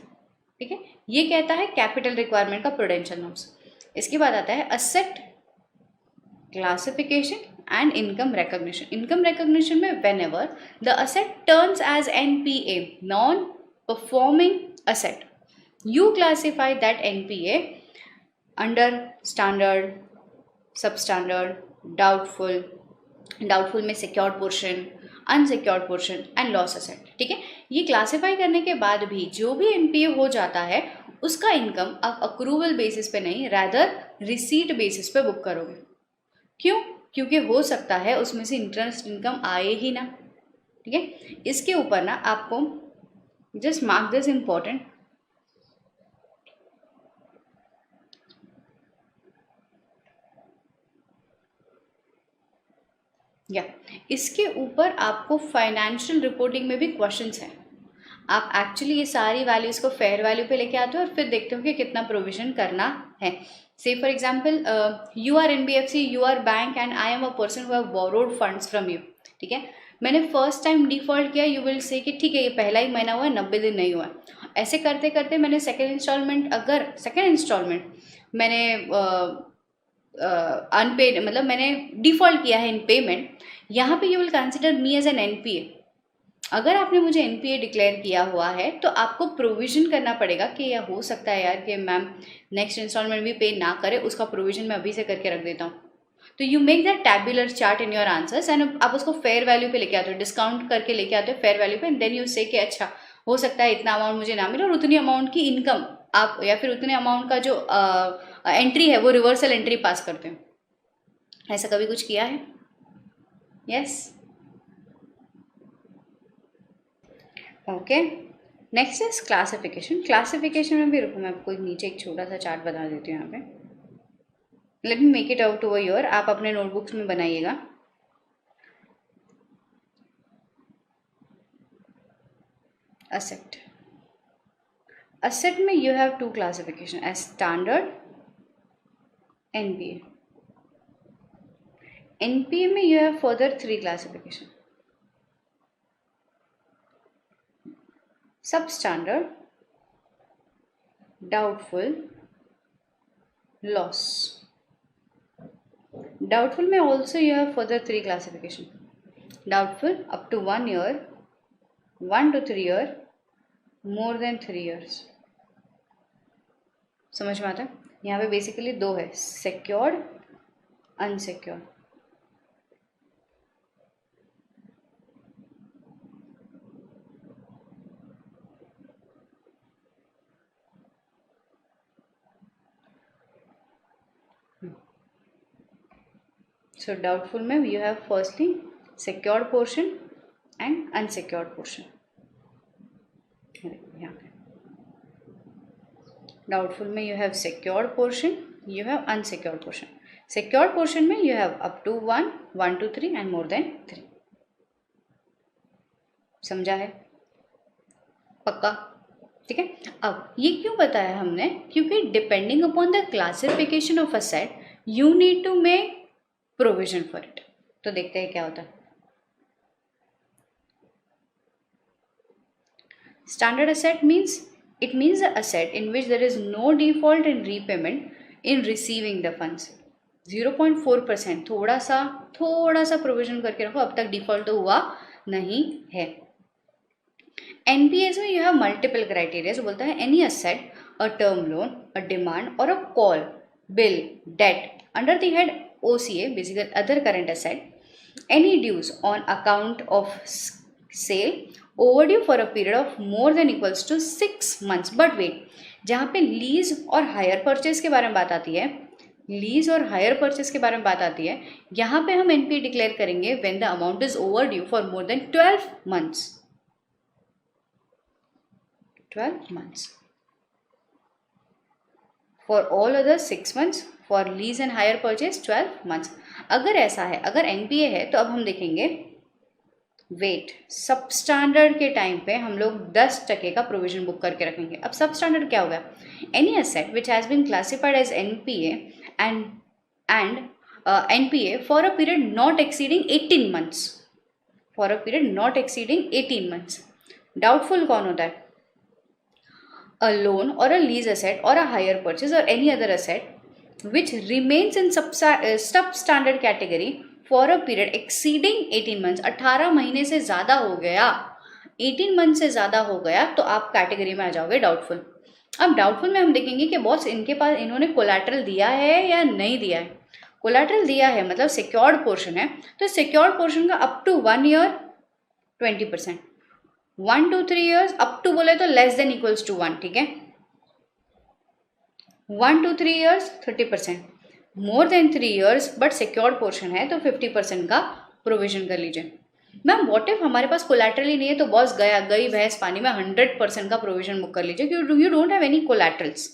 ठीक है, ये कहता है कैपिटल रिक्वायरमेंट का प्रूडेंशियल नॉर्म्स। इसके बाद आता है asset classification and income recognition. Income recognition में whenever the asset turns as NPA, non performing asset, you classify that NPA under standard, substandard, doubtful, doubtful में secured portion, unsecured portion and loss asset। ठीक है, ये classify करने के बाद भी जो भी NPA हो जाता है उसका इनकम आप अक्रूवल बेसिस पे नहीं, रैदर रिसीट बेसिस पे बुक करोगे। क्यों? क्योंकि हो सकता है उसमें से इंटरेस्ट इनकम आए ही ना। ठीक है, इसके ऊपर ना आपको जस्ट मार्क दिस इम्पॉर्टेंट, या इसके ऊपर आपको फाइनेंशियल रिपोर्टिंग में भी क्वेश्चंस हैं। आप एक्चुअली ये सारी वैल्यूज़ को फेयर वैल्यू पे लेके आते हो और फिर देखते हो कि कितना प्रोविजन करना है। Say for example you are NBFC, you are bank and I am a person who have borrowed funds from you. ठीक है, मैंने फर्स्ट टाइम डिफॉल्ट किया, यू विल से कि ठीक है ये पहला ही महीना हुआ है, 90 दिन नहीं हुआ। ऐसे करते करते मैंने सेकेंड इंस्टॉलमेंट, अगर सेकेंड इंस्टॉलमेंट मैंने अनपेड, मतलब मैंने डिफॉल्ट किया है इन पेमेंट, यहाँ पे you will consider me as an NPA. अगर आपने मुझे एनपीए डिक्लेयर किया हुआ है तो आपको प्रोविजन करना पड़ेगा कि यह हो सकता है यार कि मैम नेक्स्ट इंस्टॉलमेंट भी पे ना करे, उसका प्रोविजन मैं अभी से करके रख देता हूँ। तो you make that tabular chart in your answers and आप उसको फेयर वैल्यू पे लेके आते हो, डिस्काउंट करके लेके आते हो फेयर वैल्यू पे, एंड देन यू से कि अच्छा हो सकता है इतना अमाउंट मुझे ना मिले और उतनी अमाउंट की इनकम आप, या फिर उतने अमाउंट का जो एंट्री है वो रिवर्सल एंट्री पास करते हो। ऐसा कभी कुछ किया है? Yes, okay. Next is classification. Classification में भी रुको, मैं आपको नीचे एक छोटा सा चार्ट बता देती हूँ यहाँ पे। Let me make it out over your, आप अपने नोटबुक्स में बनाइएगा। असेट, असेट में you have to classification as standard, NPA. NPA में you have further 3 classification, substandard, doubtful, loss। Doubtful में also you have further 3 classification, doubtful up to 1 year, 1 to 3 year, more than 3 years। समझ में आता है? यहाँ पे basically 2 है, secured, unsecured। So doubtful में you have firstly secured portion and unsecured portion। यहाँ पे doubtful में you have secured portion, you have unsecured portion। secured portion में you have up to 1, 1 to 3 and more than 3। समझा है? पक्का? ठीक है, अब ये क्यों बताया हमने? क्योंकि depending upon the classification of asset you need to make provision for it. तो देखते हैं क्या होता है। Standard asset means it means the asset in which there is no default in repayment in receiving the funds. 0.4%, थोड़ा सा provision करके रखो, अब तक डिफॉल्ट तो हुआ नहीं है। एनपीएस में यू हैव मल्टीपल क्राइटेरिया। बोलता है any asset, a term loan, a demand और a call, bill, debt under the head OCA, basically other current asset, any dues on account of sale overdue for a period of more than equals to 6 months। But wait, जहाँ पे lease और hire purchase के बारे में बात आती है, lease और हायर परचेज के बारे में बात आती है, यहाँ पे हम एनपीए डिक्लेयर करेंगे when the amount is overdue for more than 12 months। 12 months। For all other 6 months, for lease and hire purchase 12 months। अगर ऐसा है, अगर एनपीए है, तो अब हम देखेंगे वेट, सब स्टैंडर्ड के टाइम पे हम लोग 10% का प्रोविजन बुक करके रखेंगे। अब सब स्टैंडर्ड क्या होगा? Any asset which has been classified as NPA and NPA for a period not exceeding 18 months, for a period not exceeding 18 months। Doubtful कौन होता है? अ लोन और अ लीज असेट और अ हायर परचेज और any other asset which remains in substandard category for a period exceeding 18 months. 18 महीने से ज़्यादा हो गया, 18 मंथ से ज़्यादा हो गया तो आप कैटेगरी में आ जाओगे डाउटफुल। अब डाउटफुल में हम देखेंगे कि बॉस इनके पास इन्होंने कोलैटरल दिया है या नहीं दिया है। कोलैटरल दिया है मतलब सिक्योर्ड पोर्शन है, तो सिक्योर्ड पोर्शन का up to 1 year 20%, 1 to 3 years up to बोले तो लेस देन इक्वल्स टू 1, ठीक है। 1 to 3 years 30%, more than 3 years but secured portion है तो 50% का प्रोविजन कर लीजिए। मैम व्हाट इफ हमारे पास कोलैटरल ही नहीं है तो बॉस गई भैंस पानी में, 100% का प्रोविजन बुक कर लीजिए, you don't have any collaterals,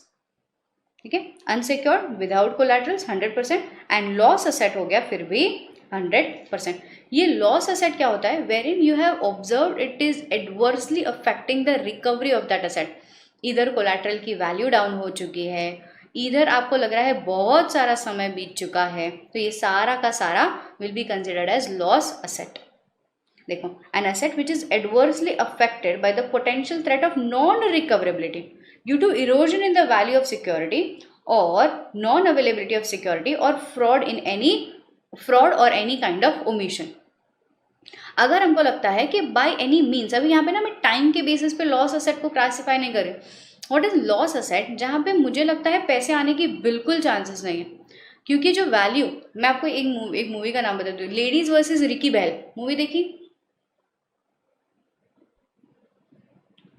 ठीक है। Unsecured without collaterals 100% and loss asset हो गया फिर भी 100%। ये लॉस असेट क्या होता है? Wherein you have observe it is adversely affecting the recovery of that asset. इधर कोलैटरल की वैल्यू डाउन हो चुकी है, इधर आपको लग रहा है बहुत सारा समय बीत चुका है, तो ये सारा का सारा will be considered as loss asset. देखो, an asset which is adversely affected by the potential threat of non recoverability due to erosion in the value of security और नॉन अवेलेबिलिटी ऑफ सिक्योरिटी और fraud और any kind of omission. अगर हमको लगता है कि by any means, अभी यहाँ पे ना मैं टाइम के बेसिस पे लॉस असेट को क्लासिफाई नहीं करें। What is loss asset? जहाँ पे मुझे लगता है पैसे आने की बिल्कुल चांसेस नहीं है, क्योंकि जो वैल्यू, मैं आपको एक मूवी का नाम बताती हूँ, ladies versus Ricky Bahl movie देखी?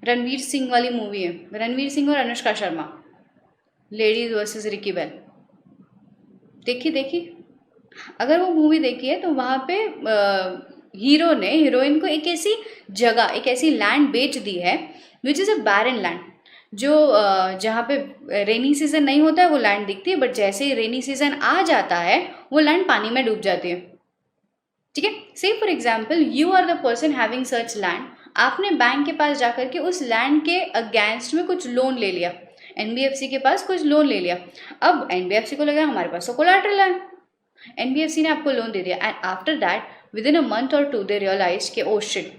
रणवीर सिंह वाली मूवी है, रणवीर सिंह और अनुष्का शर्मा, लेडीज वर्सेस रिकी बहल। देखी? अगर वो मूवी देखी है तो वहाँ पे हीरो ने हीरोइन को एक ऐसी जगह, एक ऐसी लैंड बेच दी है which is a barren land, जो जहाँ पे रेनी सीजन नहीं होता है वो लैंड दिखती है, बट जैसे ही रेनी सीजन आ जाता है वो लैंड पानी में डूब जाती है, ठीक है। Say for example you are the person having such land, आपने बैंक के पास जाकर के उस लैंड के अगेंस्ट में कुछ लोन ले लिया, एनबीएफसी के पास कुछ लोन ले लिया। अब एनबीएफसी को लगा हमारे पास तो कोलैटरल है, एनबीएफसी ने आपको लोन दे दिया, and after that with in a month और 2 दे रियलाइज कि ओ शिट,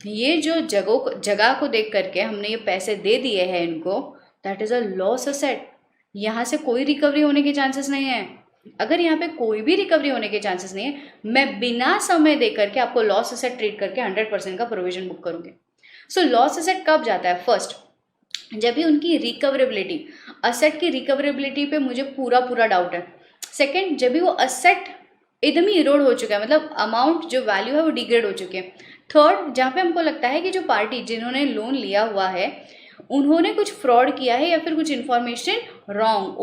ये जो जगह को देख करके हमने ये पैसे दे दिए हैं इनको, that is a loss asset. यहाँ से कोई रिकवरी होने के चांसेस नहीं है। अगर यहाँ पे कोई भी रिकवरी होने के चांसेस नहीं है, मैं बिना समय दे करके आपको लॉस असेट ट्रीट करके 100% का प्रोविजन बुक करूँगी। सो लॉस असेट कब जाता है? फर्स्ट, जब भी उनकी रिकवरेबिलिटी, असेट की रिकवरेबिलिटी पे मुझे पूरा डाउट है। सेकेंड, जब भी वो असेट एकदम ही इरोड हो चुका है, मतलब अमाउंट जो वैल्यू है वो डिग्रेड हो चुकी है। थर्ड, जहाँ पे हमको लगता है कि जो पार्टी जिन्होंने लोन लिया हुआ है उन्होंने कुछ फ्रॉड किया है या फिर कुछ इन्फॉर्मेशन रॉन्ग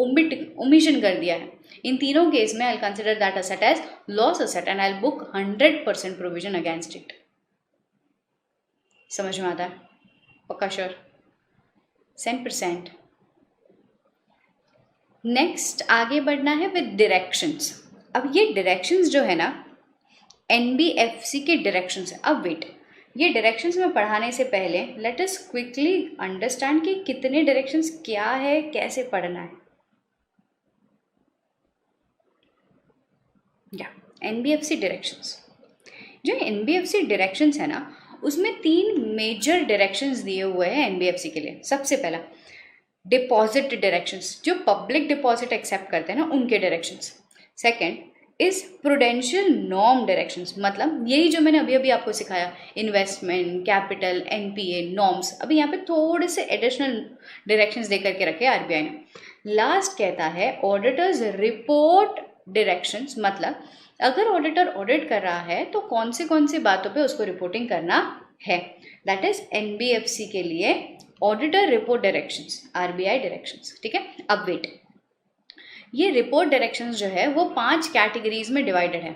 ओमिशन कर दिया है। इन तीनों केस में I consider that asset as loss asset and I book 100% provision against it. समझ में आता है? पक्का श्योर? 100%। नेक्स्ट आगे बढ़ना है विद डायरेक्शंस। अब ये डायरेक्शंस जो है ना एनबीएफसी के डायरेक्शंस है। अब वेट, ये डायरेक्शंस में पढ़ाने से पहले लेट अस क्विकली अंडरस्टैंड कि कितने डायरेक्शंस क्या है, कैसे पढ़ना है। या एनबीएफसी डायरेक्शंस, जो एनबीएफसी डायरेक्शंस है ना उसमें 3 मेजर डायरेक्शंस दिए हुए हैं एनबीएफसी के लिए। सबसे पहला डिपॉजिट डायरेक्शंस, जो पब्लिक डिपॉजिट एक्सेप्ट करते हैं ना उनके directions. Second is prudential norm directions, मतलब यही जो मैंने अभी अभी आपको सिखाया, इन्वेस्टमेंट, कैपिटल, एनपीए, नॉर्म्स। अभी यहाँ पे थोड़े से एडिशनल डायरेक्शंस दे करके रखे आरबीआई ने। लास्ट कहता है ऑडिटर्स रिपोर्ट डायरेक्शंस, मतलब अगर ऑडिटर ऑडिट कर रहा है तो कौन सी बातों पे उसको रिपोर्टिंग करना है। दैट इज एनबीएफसी के लिए auditor report directions, RBI directions, ठीक है। अब वेट, ये रिपोर्ट डायरेक्शंस जो है वो 5 कैटेगरीज में डिवाइडेड है।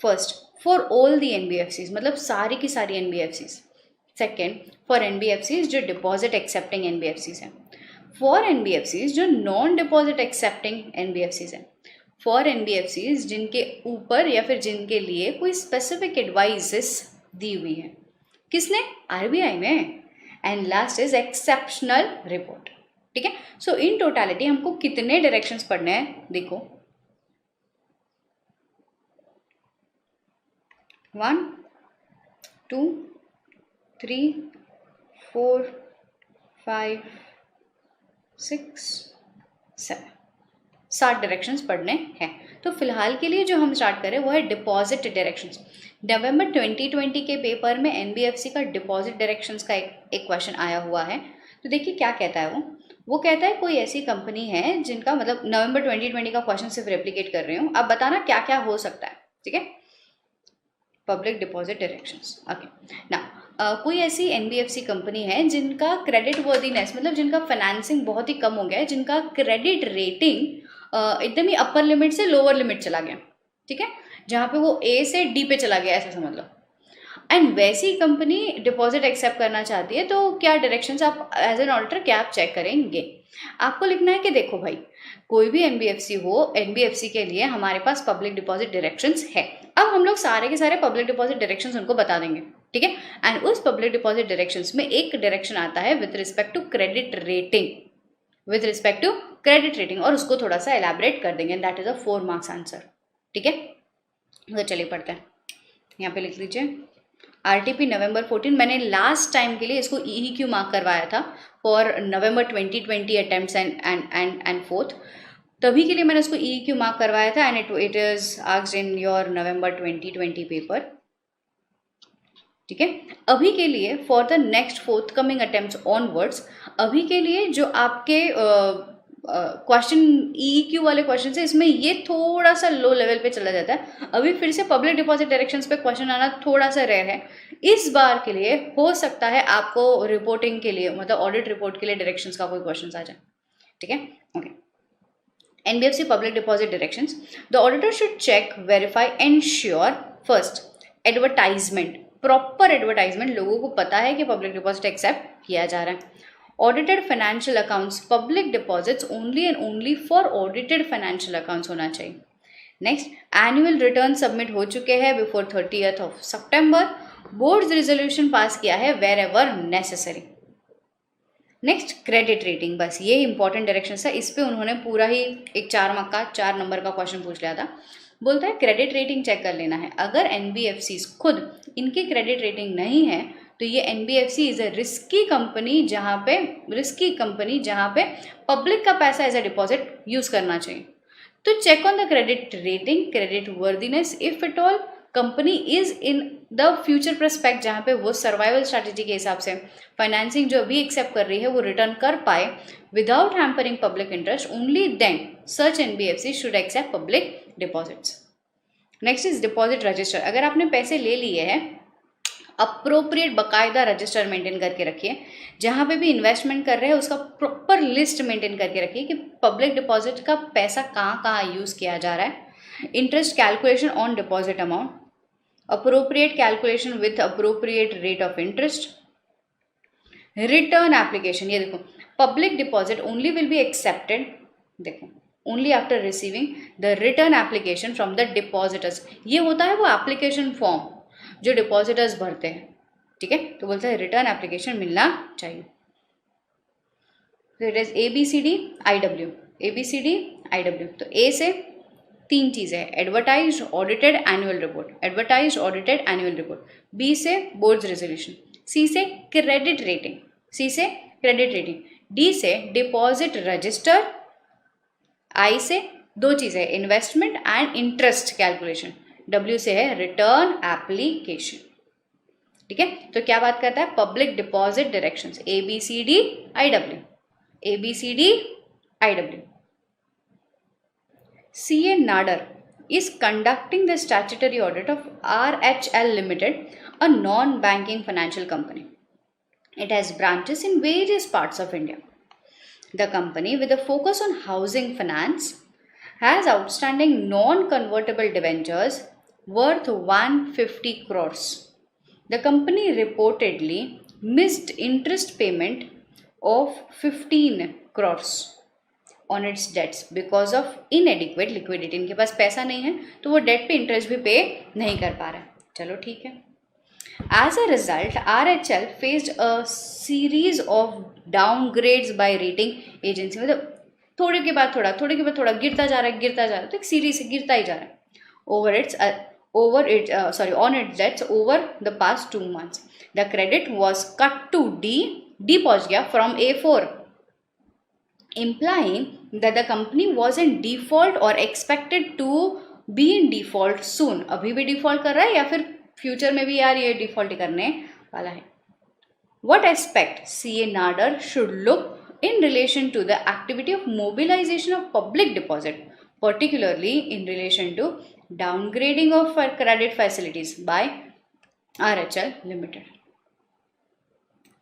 First, for all the NBFCs, मतलब सारी की सारी एनबीएफसीज। सेकेंड, फॉर एनबीएफसीज जो डिपॉजिट एक्सेप्टिंग एनबीएफसीज हैं। फॉर एनबीएफसीज जो नॉन डिपॉजिट एक्सेप्टिंग एनबीएफसीज हैं। फॉर एनबीएफसीज जिनके ऊपर या फिर जिनके लिए कोई स्पेसिफिक एडवाइसेस दी हुई है। किसने? आरबीआई ने। And last is exceptional report, ठीक है। सो इन टोटालिटी हमको कितने डायरेक्शंस पढ़ने हैं? देखो, 1 2 3 4 5 6 7 7 डायरेक्शंस पढ़ने हैं। तो फिलहाल के लिए जो हम स्टार्ट करें वो है डिपॉजिट डायरेक्शंस। नवंबर 2020 के पेपर में एनबीएफसी का डिपॉजिट डायरेक्शंस का एक क्वेश्चन आया हुआ है। तो देखिए क्या कहता है वो कहता है कोई ऐसी कंपनी है जिनका, मतलब नवंबर 2020 का क्वेश्चन सिर्फ रेप्लिकेट कर रही हूँ, अब बताना क्या क्या हो सकता है, ठीक है। पब्लिक डिपॉजिट डायरेक्शंस, ओके ना। कोई ऐसी एनबीएफसी कंपनी है जिनका क्रेडिट वर्दीनेस, मतलब जिनका फाइनेंसिंग बहुत ही कम हो गया है, जिनका क्रेडिट रेटिंग एकदम ही अपर लिमिट से लोअर लिमिट चला गया, ठीक है, जहाँ पे वो ए से डी पे चला गया, ऐसा समझ लो। एंड वैसी कंपनी डिपॉजिट एक्सेप्ट करना चाहती है, तो क्या डायरेक्शंस आप एज एन ऑडिटर क्या आप चेक करेंगे? आपको लिखना है कि देखो भाई, कोई भी एनबीएफसी हो, एनबीएफसी के लिए हमारे पास पब्लिक डिपॉजिट डायरेक्शंस है। अब हम लोग सारे के सारे पब्लिक डिपॉजिट डायरेक्शंस उनको बता देंगे, ठीक है। एंड उस पब्लिक डिपॉजिट डायरेक्शंस में एक डायरेक्शन आता है with respect to credit rating, with respect to credit rating, और उसको थोड़ा सा एलैबोरेट कर देंगे। That is a 4 marks answer, ठीक है। तो चलिए पढ़ते हैं, यहाँ पे लिख लीजिए आरटीपी नवंबर 14। मैंने लास्ट टाइम के लिए इसको EEQ मार्क करवाया था for November 2020 attempts and fourth, तभी के लिए मैंने उसको EEQ मार्क करवाया था। And it is asked in your November 2020 paper, ठीक है। अभी के लिए for the next fourth coming attempts onwards, अभी के लिए जो आपके क्वेश्चन EEQ वाले क्वेश्चन है, इसमें ये थोड़ा सा लो लेवल पे चला जाता है। अभी फिर से पब्लिक डिपॉजिट डायरेक्शंस पे क्वेश्चन आना थोड़ा सा रेयर है। इस बार के लिए हो सकता है आपको रिपोर्टिंग के लिए, मतलब ऑडिट रिपोर्ट के लिए डायरेक्शंस का कोई क्वेश्चन आ जाए, ठीक है, okay. NBFC public deposit directions. The auditor should check, verify, ensure first advertisement, proper advertisement, लोगों को पता है कि पब्लिक डिपॉजिट एक्सेप्ट किया जा रहा है। Audited financial accounts, public deposits only and only for audited financial accounts होना चाहिए। नेक्स्ट, एनुअल रिटर्न सबमिट हो चुके हैं before 30th of September। Board resolution pass किया है wherever necessary. Next, credit rating, बस ये इंपॉर्टेंट डायरेक्शन था, इस पे उन्होंने पूरा ही एक 4 मार्क का 4 नंबर का क्वेश्चन पूछ लिया था। बोलता है क्रेडिट रेटिंग चेक कर लेना है। अगर एनबीएफसी खुद इनकी क्रेडिट रेटिंग नहीं है तो ये NBFC is a risky company, जहाँ पे पब्लिक का पैसा एज अ डिपॉजिट यूज करना चाहिए। तो check on the credit rating, credit worthiness, if it all company is in the future prospect, जहाँ पे वो सर्वाइवल स्ट्रैटेजी के हिसाब से फाइनेंसिंग जो अभी एक्सेप्ट कर रही है वो रिटर्न कर पाए without hampering public interest, only then such NBFC should accept public deposits. Next is deposit register. अगर आपने पैसे ले लिए हैं, अप्रोप्रिएट बाकायदा रजिस्टर मेंटेन करके रखिए। जहाँ पे भी इन्वेस्टमेंट कर रहे हैं उसका प्रॉपर लिस्ट मेंटेन करके रखिए कि पब्लिक डिपॉजिट का पैसा कहाँ कहाँ यूज़ किया जा रहा है। Interest calculation on deposit amount, appropriate calculation with appropriate rate of interest, return application। ये देखो, public deposit only will be accepted, देखो, only after receiving the return application from the depositors। ये होता है वो application form जो depositors भरते हैं, ठीक है। तो बोलता है रिटर्न एप्लीकेशन मिलना चाहिए। तो it is ABCD IW, ABCD IW। तो ए से 3 चीज़ें हैं, advertise, audited, annual report, advertise, audited, annual report. B से बोर्ड रेजोल्यूशन, सी से क्रेडिट रेटिंग, डी से डिपॉजिट रजिस्टर, आई से 2 चीज़ें, investment and interest calculation, W से है रिटर्न एप्लीकेशन, ठीक है। तो क्या बात करता है, public deposit directions, ABCD IW, ABCD IW। CA Nadar is conducting the statutory audit of RHL Limited, a non-banking financial company. It has branches in various parts of India. The company, with a focus on housing finance, has outstanding non-convertible debentures worth 150 crores. The company reportedly missed interest payment of 15 crores on its debts because of inadequate liquidity। इनके पास पैसा नहीं है तो वो date पे interest भी पे नहीं कर पा रहा है। चलो ठीक है। As a result, RHL faced a series of downgrades by rating agency। मतलब थोड़े के बाद थोड़ा, थोड़े के बाद थोड़ा गिरता जा रहा है, तो एक सीरीज से गिरता ही जा रहा है on its debts over the past 2 months। The credit was cut to D, D पहुंच गया from A4, implying that the company was in default or expected to be in default soon. अभी भी default कर रहा है या फिर future में भी यार ये डिफॉल्ट करने वाला है. What aspect CA Nadar should look in relation to the activity of mobilization of public deposit, particularly in relation to downgrading of credit facilities by RHL Limited.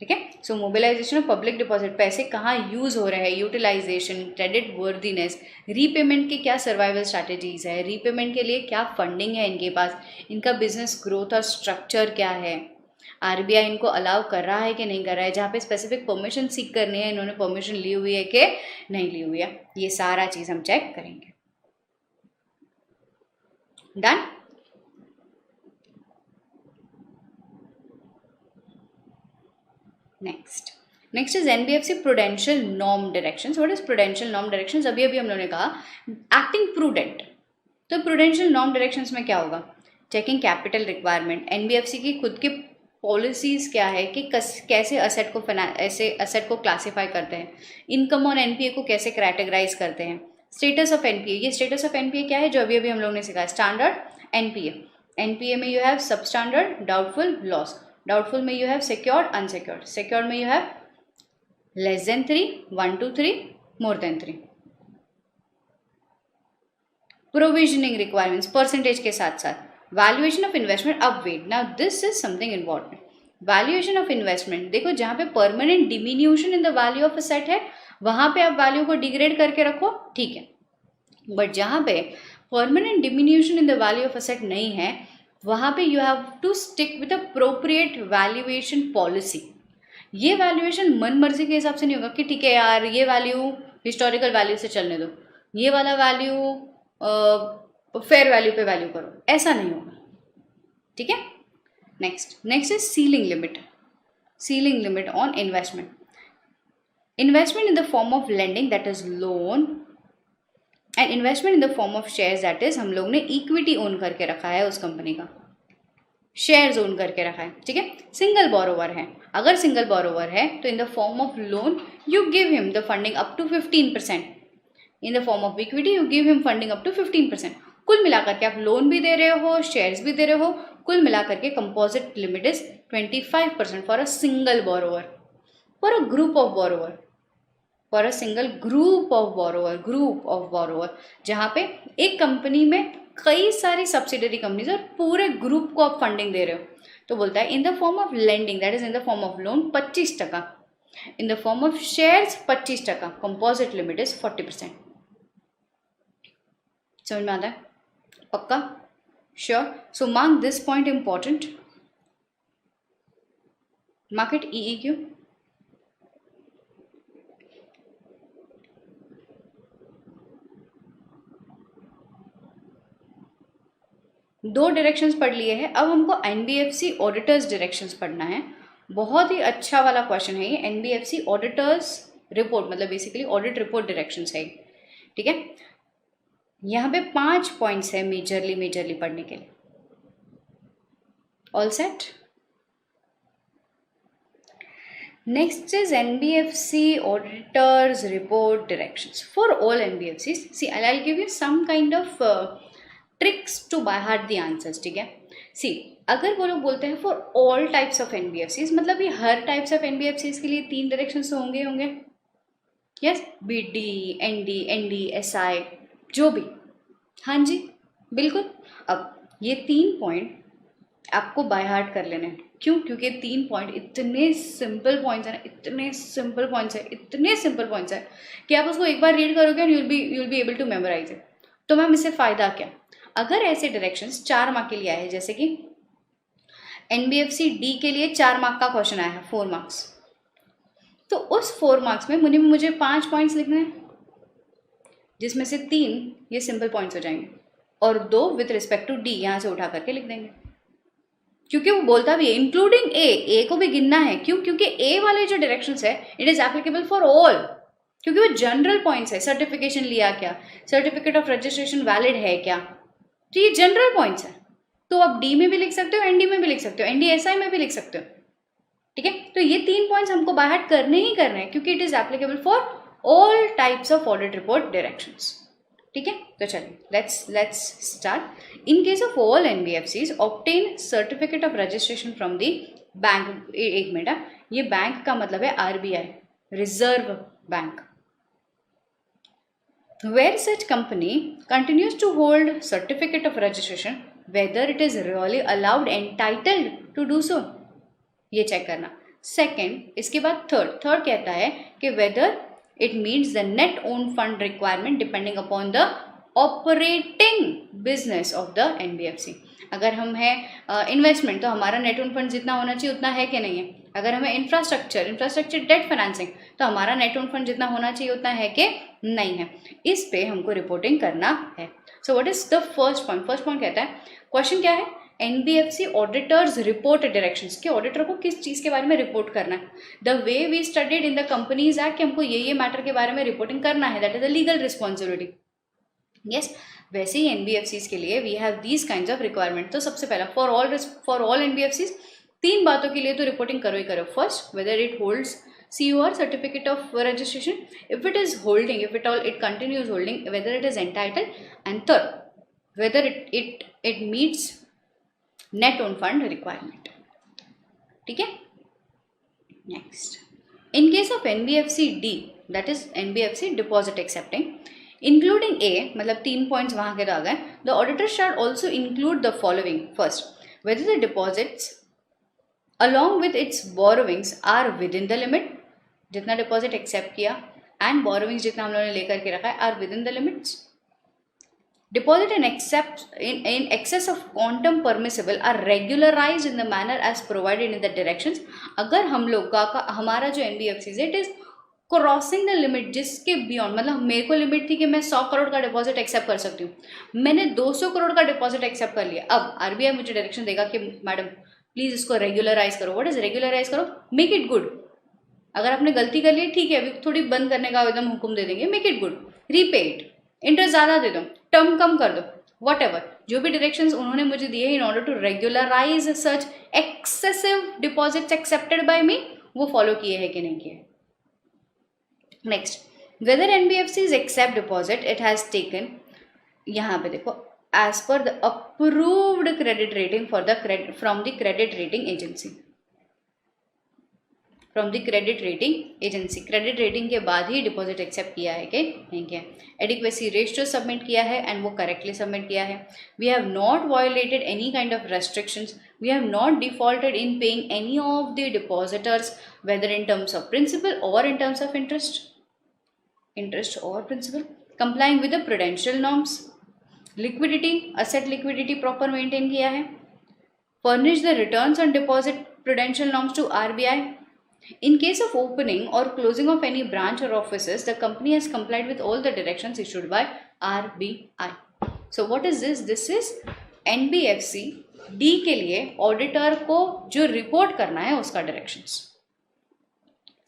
ठीक है. सो मोबिलाइजेशन ऑफ पब्लिक डिपॉजिट, पैसे कहाँ use हो रहे हैं, utilisation, credit worthiness, repayment के क्या survival strategies है, रीपेमेंट के लिए क्या फंडिंग है इनके पास, इनका बिजनेस ग्रोथ और स्ट्रक्चर क्या है, आरबीआई इनको अलाउ कर रहा है कि नहीं कर रहा है, जहाँ पे स्पेसिफिक परमिशन सीख करनी है इन्होंने परमिशन ली हुई है कि नहीं ली हुई है, ये सारा चीज़ हम चेक करेंगे. Done. Next is NBFC prudential norm directions. What is prudential norm directions? अभी हम लोगों ने कहा एक्टिंग प्रूडेंट. तो प्रूडेंशियल नॉर्म डायरेक्शंस में क्या होगा? चेकिंग कैपिटल रिक्वायरमेंट, एनबीएफसी की खुद की पॉलिसीज क्या है कि कैसे असेट को क्लासीफाई करते हैं, इनकम ऑन एनपीए को कैसे कैटेगराइज करते हैं, स्टेटस ऑफ एनपीए. ये स्टेटस ऑफ एनपीए क्या है जो अभी हम लोगों ने सीखा? Standard NPA. एनपीए में you have substandard, doubtful, loss. Doubtful में you have secured, unsecured. Secured में you have less than 3, 1 to 3, more than 3. Provisioning requirements percentage के साथ साथ. Valuation of investment update. Now this is something important. Valuation of investment, देखो जहाँ पे permanent diminution in the value of a set है वहाँ पे आप वैल्यू को डिग्रेड करके रखो, ठीक है. बट जहाँ पे permanent diminution in the value of asset नहीं है वहाँ पे you have to stick with appropriate valuation policy. ये वैल्यूएशन मन मर्जी के हिसाब से नहीं होगा कि ठीक है यार ये वैल्यू हिस्टोरिकल वैल्यू से चलने दो, ये वाला वैल्यू फेयर वैल्यू पे वैल्यू करो, ऐसा नहीं होगा, ठीक है. Next is ceiling limit. Ceiling limit on investment. Investment in the form of lending that is loan and investment in the form of shares that is हम लोग ने इक्विटी ओन करके रखा है उस कंपनी का, शेयर्स ओन करके रखा है, ठीक है. सिंगल बोरोवर है, अगर सिंगल बोरोवर है तो in the form of loan you give him the funding up to 15%. In the form of equity you give him funding up to 15%. कुल मिलाकर के आप लोन भी दे रहे हो, शेयर्स भी दे रहे हो, कुल मिलाकर के composite limit is 25% for a single borrower, for a group of borrower, for a single group of borrower, जहाँ पे एक कंपनी में कई सारी सब्सिडरी कंपनीज और पूरे ग्रुप को आप फंडिंग दे रहे हो. तो बोलता है in the form of lending that is in the form of loan 25%, in the form of shares 25%, composite limit is 40%. समझ में आता है? पक्का? Sure. So mark this point important. Mark it EEQ. दो डायरेक्शंस पढ़ लिए हैं, अब हमको एनबीएफसी ऑडिटर्स डायरेक्शंस पढ़ना है. बहुत ही अच्छा वाला क्वेश्चन है ये. एनबीएफसी ऑडिटर्स रिपोर्ट मतलब बेसिकली ऑडिट रिपोर्ट डायरेक्शंस है, ठीक है. यहाँ पे 5 पॉइंट्स है मेजरली पढ़ने के लिए. All set. Next is NBFC auditors report directions for all NBFCs. See I will give you some kind of tricks to by heart the answers, ठीक है. सी अगर वो लोग बोलते हैं for all types of NBFCs, मतलब ये हर types of NBFCs के लिए 3 डायरेक्शंस तो होंगे. यस, बीडी, एनडी, एसआई, जो भी. हाँ जी बिल्कुल. अब ये 3 पॉइंट आपको बाय हार्ट कर लेने हैं. क्यों? क्योंकि 3 पॉइंट इतने सिंपल पॉइंट्स हैं ना, इतने सिंपल पॉइंट्स हैं कि आप उसको एक बार रीड करोगे and you will be able to memorise it. तो मैम इससे फ़ायदा क्या? अगर ऐसे डायरेक्शंस 4 मार्क के लिए आए, जैसे कि एनबीएफसी डी के लिए 4 मार्क का क्वेश्चन आया है, 4 मार्क्स, तो उस 4 मार्क्स में मुझे 5 पॉइंट्स लिखने हैं, जिसमें से 3 ये सिंपल पॉइंट्स हो जाएंगे और 2 विथ रिस्पेक्ट टू डी यहाँ से उठा करके लिख देंगे. क्योंकि वो बोलता भी है इंक्लूडिंग ए को भी गिनना है. क्यों? क्योंकि ए वाले जो डायरेक्शंस है it is applicable for all, क्योंकि वो जनरल पॉइंट्स है. सर्टिफिकेशन लिया क्या, सर्टिफिकेट ऑफ रजिस्ट्रेशन वैलिड है क्या, तो ये जनरल पॉइंट्स है. तो आप डी में भी लिख सकते हो, एनडी में भी लिख सकते हो, एनडीएसआई में भी लिख सकते हो, ठीक है, तो ये 3 पॉइंट्स हमको बाय हार्ट करने ही करने हैं क्योंकि it is applicable for all types of audit report directions. ठीक है, तो चलिए let's start. In case of all NBFCs obtain certificate of registration from the bank. एक मिनट, ये बैंक का मतलब है RBI, reserve bank. Where such company continues to hold certificate of registration, whether it is really allowed, entitled to do so, ये check करना। Second, इसके बाद third कहता है कि whether it meets the net own fund requirement depending upon the operating business of the NBFC। अगर हम है इन्वेस्टमेंट तो हमारा नेट ओन फंड जितना होना चाहिए उतना है कि नहीं है। अगर हमें इंफ्रास्ट्रक्चर डेट फाइनेंसिंग तो हमारा नेट ओन फंड जितना होना चाहिए उतना है कि नहीं है। इस पे हमको रिपोर्टिंग करना है। So what is the first point? First point कहता है, क्वेश्चन क्या है, एनबीएफसी ऑडिटर्स रिपोर्ट डायरेक्शंस के ऑडिटर को किस चीज़ के बारे में रिपोर्ट करना है। The way we studied in the companies act कि हमको ये मैटर के बारे में रिपोर्टिंग करना है, that is a legal responsibility. Yes, वैसे ही एनबीएफसीज के लिए we have these kinds of requirement. तो सबसे पहला फॉर ऑल एनबीएफसीज 3 बातों के लिए तो रिपोर्टिंग करो ही करो। First, whether it holds COR, certificate of registration, if it is holding, if it continues holding, whether it is entitled, and third, whether it meets net own fund requirement। ठीक है, next, in case of NBFC D, that is NBFC deposit accepting, including A, मतलब 3 points वहाँ के तो आ गए। The auditor shall also include the following। First, whether the deposits along with its borrowings are within the limit, जितना deposit accept किया and borrowings जितना हम लोगों ने लेकर के रखा है are within the limits. Deposit in excess of quantum permissible are regularised in the manner as provided in the directions. अगर हम लोग का हमारा जो एनबीएफसी है it is crossing the limit, जिसके बियॉन्ड, मतलब मेरे को लिमिट थी कि मैं 100 करोड़ का डिपॉजिट एक्सेप्ट कर सकती हूँ, मैंने 200 करोड़ का डिपॉजिट एक्सेप्ट कर लिया। अब आरबीआई मुझे डायरेक्शन देगा कि मैडम प्लीज इसको रेगुलराइज करो। व्हाट इज रेगुलराइज करो? Make it good. अगर आपने गलती कर ली ठीक है, अभी थोड़ी बंद करने का एकदम हुक्म दे देंगे, make it good, repay it, interest ज़्यादा दे दो, टर्म कम कर दो, वट एवर, जो भी डायरेक्शंस उन्होंने मुझे दिए in order to regularise such excessive deposits accepted by me, वो फॉलो किए हैं कि नहीं किए। Next, whether NBFCs accept deposit it has taken, यहाँ पे देखो, as per the approved credit rating from the credit rating agency, from the credit rating agency. Credit rating के बाद ही डिपॉजिट एक्सेप्ट किया है कि नहीं किया। एडिक्वेसी रेशियो सबमिट किया है एंड वो करेक्टली सबमिट किया है। We have not violated any kind of restrictions, we have not defaulted in paying any of the depositors, whether in terms of principal और इन टर्म्स ऑफ इंटरेस्ट और principal, complying with the prudential norms. Liquidity, asset liquidity proper maintain किया है। Furnish the returns on deposit prudential norms to RBI. In case of opening or closing of any branch or offices, the company has complied with all the directions issued by RBI. So what is this? This is NBFC D के लिए auditor को जो report करना है उसका directions,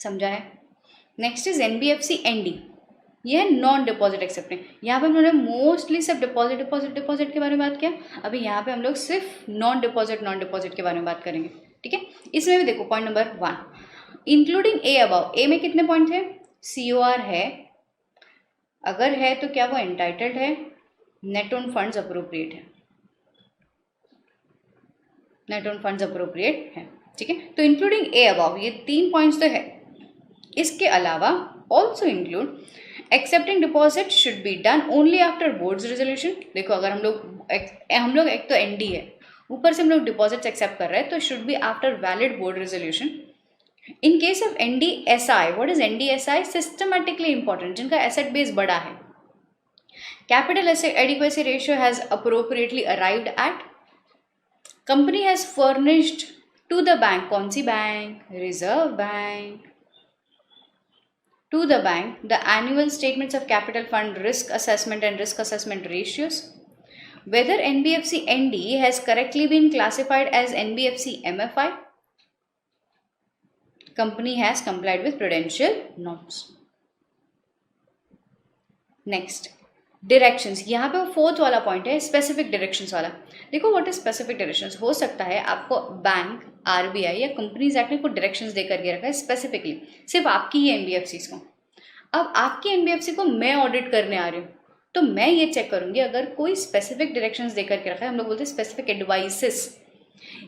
समझा है। Next is NBFC ND, ये है नॉन डिपॉजिट एक्सेप्टिंग। यहाँ पे हम लोगों ने मोस्टली सिर्फ डिपॉजिट के बारे में बात किया, अभी यहाँ पे हम लोग सिर्फ नॉन डिपॉजिट के बारे में बात करेंगे। ठीक है, इसमें भी देखो point number 1, including A above. A में कितने पॉइंट है? COR है, अगर है तो क्या वो एंटाइटल्ड है, नेट ओन फंड्स अप्रोप्रिएट है, नेट ओन फंड्स अप्रोप्रिएट है। ठीक है, तो इंक्लूडिंग ए अबव ये 3 पॉइंट्स तो है। इसके अलावा also include accepting deposit should be done only after boards resolution. देखो अगर हम लोग एक तो ND है, ऊपर से हम लोग डिपॉजिट्स एक्सेप्ट कर रहे हैं, तो should be after valid board resolution. In case of NDSI, what is NDSI? Systematically important, जिनका एसेट बेस बड़ा है। Capital adequacy ratio has appropriately arrived at, company has furnished to the bank, कौन सी bank? Reserve bank, to the bank the annual statements of capital fund, risk assessment and risk assessment ratios. Whether NBFC ND has correctly been classified as NBFC MFI, company has complied with prudential norms. Next, directions, यहाँ पे वो 4th वाला point है, specific directions वाला। देखो what is specific directions. हो सकता है आपको बैंक आरबीआई या कंपनीज एक्ट ने कुछ डायरेक्शंस दे करके रखा है स्पेसिफिकली सिर्फ आपकी ही एनबीएफसीज को। अब आपकी एनबीएफसी को मैं ऑडिट करने आ रही हूँ, तो मैं ये चेक करूंगी अगर कोई स्पेसिफिक डायरेक्शंस दे करके रखा है, हम लोग बोलते हैं स्पेसिफिक एडवाइसेस,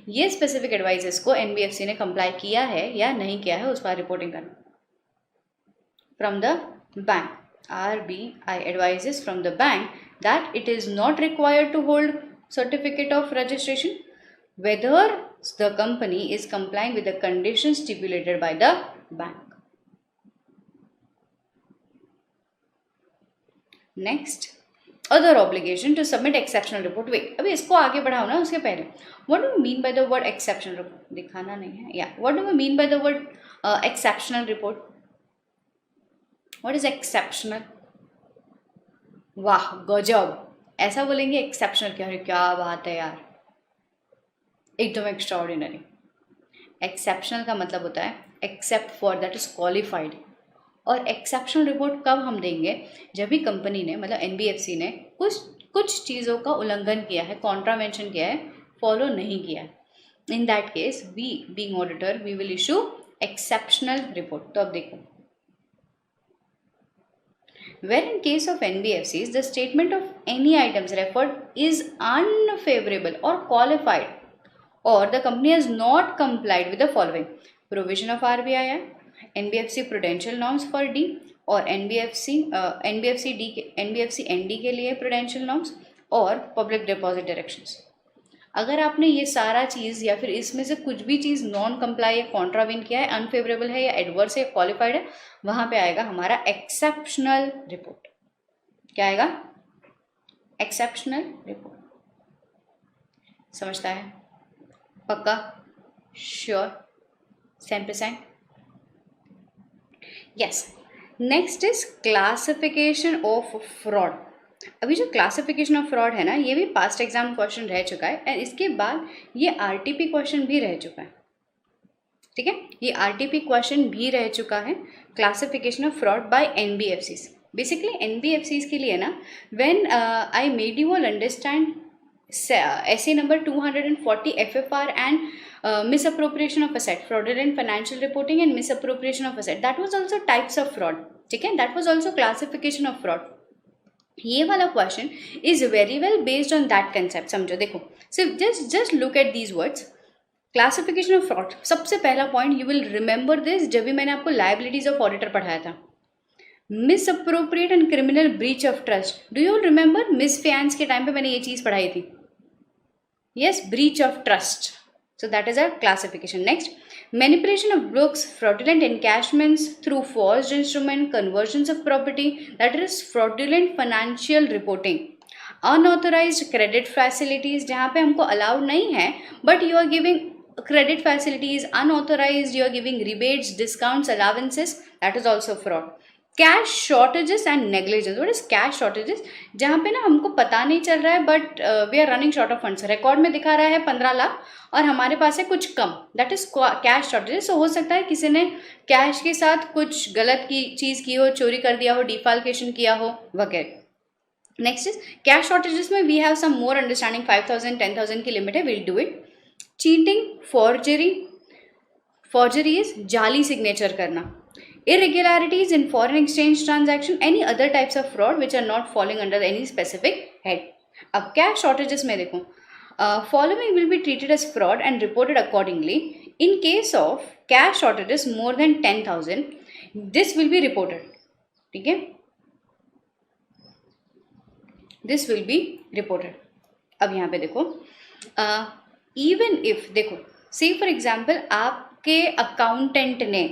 ये स्पेसिफिक एडवाइसेस को एनबीएफसी ने कंप्लाई किया है या नहीं किया है, उस पर रिपोर्टिंग करना। From the bank, RBI advises from the bank that it is not required to hold certificate of registration whether the company is complying with the conditions stipulated by the bank. Next, other obligation to submit exceptional report. Wait, अभी इसको आगे बढ़ाओ ना, उसके पहले what do we mean by the word exceptional report? दिखाना नहीं है, yeah, what do we mean by the word exceptional report? What is exceptional? वाह गजब, ऐसा बोलेंगे एक्सेप्शनल, क्या क्या बात है यार, एकदम एक्स्ट्राऑर्डिनरी। एक्सेप्शनल का मतलब होता है except for, that is qualified. और एक्सेप्शनल रिपोर्ट कब हम देंगे, जब भी कंपनी ने मतलब एनबीएफसी ने कुछ चीज़ों का उल्लंघन किया है, कॉन्ट्रावेंशन किया है, फॉलो नहीं किया है। In that case we being auditor we will issue exceptional report. तो अब देखो, where in case of NBFCs the statement of any items referred is unfavorable or qualified, or the company has not complied with the following provision of RBI Act, NBFC prudential norms for D, और NBFC ND के लिए prudential norms और public deposit directions। अगर आपने ये सारा चीज़ या फिर इसमें से कुछ भी चीज़ नॉन कंप्लाई या कॉन्ट्रावेंट किया है, अनफेवरेबल है या एडवर्स है, क्वालिफाइड है, वहाँ पे आएगा हमारा एक्सेप्शनल रिपोर्ट। क्या आएगा? Exceptional report. समझता है? पक्का? Sure? 100%? Yes. Next is classification of fraud. अभी जो क्लासिफिकेशन ऑफ फ्रॉड है ना, ये भी पास्ट एग्जाम क्वेश्चन रह चुका है एंड इसके बाद ये आरटीपी क्वेश्चन भी रह चुका है। ठीक है, ये आरटीपी क्वेश्चन भी रह चुका है, classification of fraud bye NBFCs. Basically NBFCs के लिए ना, when I made you all understand SC number 240 FFR and misappropriation of asset, fraudulent financial reporting and misappropriation of asset, that was also types of fraud. ठीक है, that was also classification of fraud. ये वाला question is very well based on that concept. समझो, देखो, सिर्फ just look at these words, classification of fraud. सबसे पहला point you will remember this जब भी मैंने आपको लायबिलिटीज ऑफ ऑडिटर पढ़ाया था, miss appropriate and criminal breach of trust. Do you remember? Miss faience के टाइम पे मैंने ये चीज पढ़ाई थी। Yes, breach of trust. So that is our classification. Next, manipulation of books, fraudulent encashments through forged instrument, conversions of property, that is fraudulent financial reporting. Unauthorized credit facilities, जहाँ पे हमको allowed नहीं है, but you are giving credit facilities, unauthorized, you are giving rebates, discounts, allowances, that is also fraud. Cash shortages and negligence. What is cash shortages? जहाँ पे ना हमको पता नहीं चल रहा है but we are running short of funds, record में दिखा रहा है 15 लाख और हमारे पास है कुछ कम, दैट इज कैश शॉर्टेजेस। हो सकता है किसी ने कैश के साथ कुछ गलत की चीज़ की हो, चोरी कर दिया हो, डिफाल्केशन किया हो वगैरह। नेक्स्ट इज कैश शॉर्टेजेस में we have some more understanding, 5,000 10,000 की लिमिट है, will do it. Cheating, forgery is जाली सिग्नेचर करना। Irregularities in foreign exchange transaction, any other types of fraud which are not falling under any specific head. अब cash shortages में देखो, following will be treated as fraud and reported accordingly. In case of cash shortages more than 10,000, this will be reported. ठीक है, this will be reported. अब यहाँ पे देखो, even if, देखो, say for example आपके अकाउंटेंट ने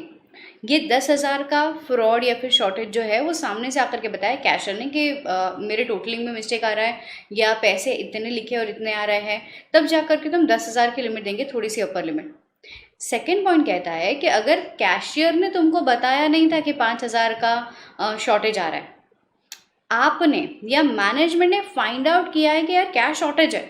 ये 10,000 का फ्रॉड या फिर शॉर्टेज जो है वो सामने से आकर के बताया कैशर ने कि मेरे टोटलिंग में मिस्टेक आ रहा है या पैसे इतने लिखे और इतने आ रहे हैं, तब जा कर के तुम 10,000 की लिमिट देंगे, थोड़ी सी अपर लिमिट। सेकेंड पॉइंट कहता है कि अगर कैशियर ने तुमको बताया नहीं था कि 5,000 का शॉर्टेज आ रहा है, आपने या मैनेजमेंट ने फाइंड आउट किया है कि यार कैश शॉर्टेज है,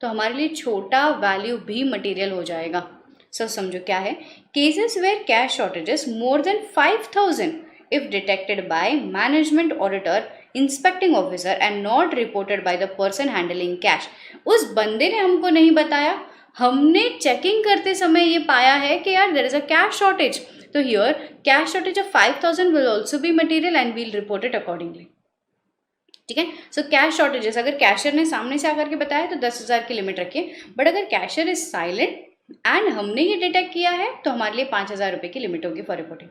तो हमारे लिए छोटा वैल्यू भी मटीरियल हो जाएगा। सो समझो क्या है, cases where cash shortages more than 5,000 if detected by management auditor inspecting officer and not reported by the person handling cash. उस बंदे ने हमको नहीं बताया, हमने चेकिंग करते समय ये पाया है कि यार there is a cash shortage, तो here cash shortage of 5000 will also be material and we'll report it accordingly. ठीक है, सो कैश शॉर्टेजेस अगर कैशियर ने सामने से आकर के बताया तो 10,000 की लिमिट रखिए, बट अगर कैशियर इज साइलेंट एंड हमने ये डिटेक्ट किया है तो हमारे लिए 5,000 रुपये की लिमिट होगी फॉर रिपोर्टिंग।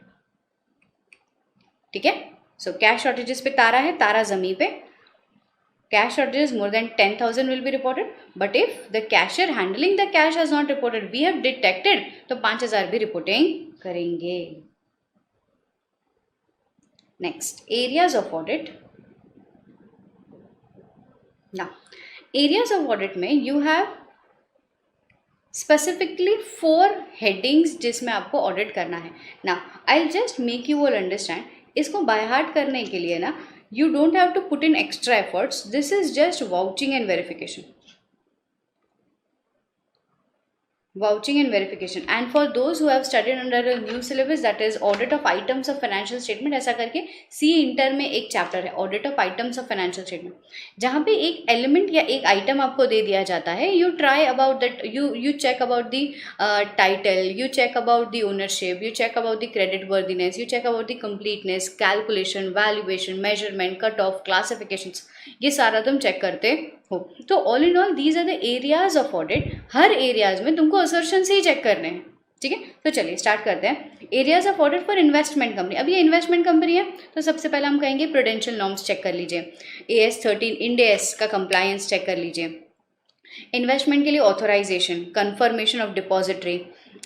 ठीक है, सो कैश शॉर्टेजेस पे तारा है, तारा जमी पे, cash shortages more than 10,000 will be reported, but if the cashier handling the cash has not reported, we have detected, तो 5,000 भी reporting करेंगे। Next, areas of audit. Now, areas of audit में you have specifically 4 headings जिसमें आपको audit करना है। Now, I'll just make you all understand, इसको by heart करने के लिए ना you don't have to put in extra efforts. This is just vouching and verification. Vouching and verification. And for those who have studied under a new syllabus, that is audit of items of financial statement, ऐसा करके C inter में एक chapter है audit of items of financial statement, जहाँ पे एक element या एक आइटम आपको दे दिया जाता है, you try about that, you check about the title, you check about the ownership, you check about the credit worthiness, you check about the completeness, calculation, valuation, measurement, cut off, classifications, ये सारा तुम चेक करते हो। तो all in all these are the areas of audit. हर areas में तुमको असर्शन से ही चेक करने हैं। ठीक है, तो चलिए स्टार्ट करते हैं। Areas of audit for investment company. अब ये इन्वेस्टमेंट कंपनी है तो सबसे पहले हम कहेंगे प्रूडेंशियल नॉर्म्स चेक कर लीजिए, AS 13 इंड AS का कंप्लायंस चेक कर लीजिए। इन्वेस्टमेंट के लिए authorisation, confirmation of depository,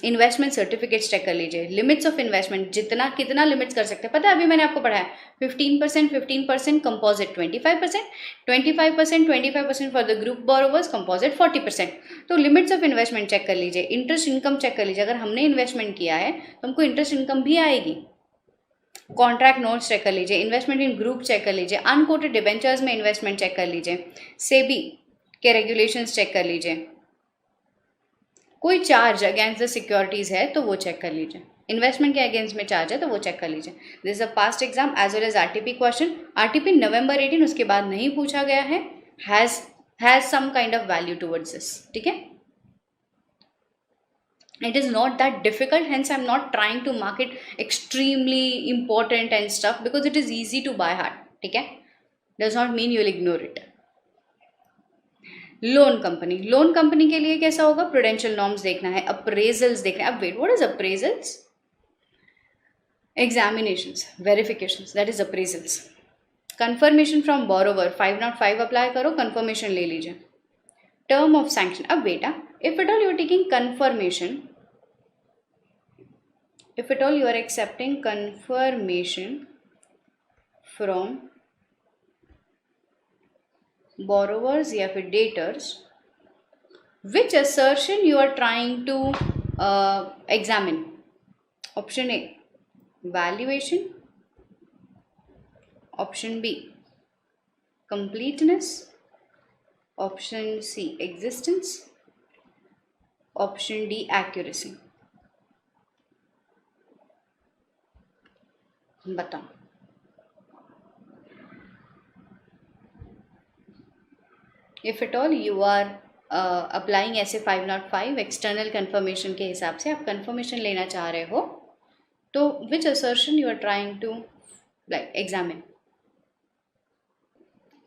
investment certificates check कर लीजिए। लिमिट्स ऑफ इन्वेस्टमेंट, जितना कितना लिमिट्स कर सकते हैं पता है, अभी मैंने आपको पढ़ाया 15%, composite 25%, 25% for the group borrowers, composite 40%। तो लिमिट्स ऑफ इन्वेस्टमेंट चेक कर लीजिए। इंटरेस्ट इनकम चेक कर लीजिए, अगर हमने इन्वेस्टमेंट किया है तो हमको इंटरेस्ट इनकम भी आएगी। कॉन्ट्रैक्ट नोट्स चेक कर लीजिए, इन्वेस्टमेंट इन ग्रुप चेक कर लीजिए, अनकोटेड डिबेंचर्स में इन्वेस्टमेंट चेक कर लीजिए, सेबी के रेगुलेशंस चेक कर लीजिए, कोई चार्ज अगेंस्ट द सिक्योरिटीज है तो वो चेक कर लीजिए, इन्वेस्टमेंट के अगेंस्ट में चार्ज है तो वो चेक कर लीजिए। This is a past exam as well as RTP question. RTP November 18 उसके बाद नहीं पूछा गया है, has some kind of value towards this. ठीक है, it is not that difficult, hence I'm not trying to mark it extremely important and stuff because it is easy to buy heart. ठीक है, does not mean you'll ignore it. Loan company, loan company के लिए कैसा होगा, prudential norms देखना है, appraisals देखना है। अब wait, what is appraisals? Examinations, verifications, that is appraisals. Confirmation from borrower, 505 apply करो, कंफर्मेशन ले लीजिए। टर्म ऑफ सैंक्शन, अब बेटा if it all you are taking confirmation, if at all you are accepting confirmation from borrowers या फिर daters, which assertion you are trying to examine? Option A, valuation. Option B, completeness. Option C, existence. Option D, accuracy. बताओ। If at all you are applying ऐसे 505 external confirmation के हिसाब से आप confirmation लेना चाह रहे हो, तो which assertion you are trying to like examine?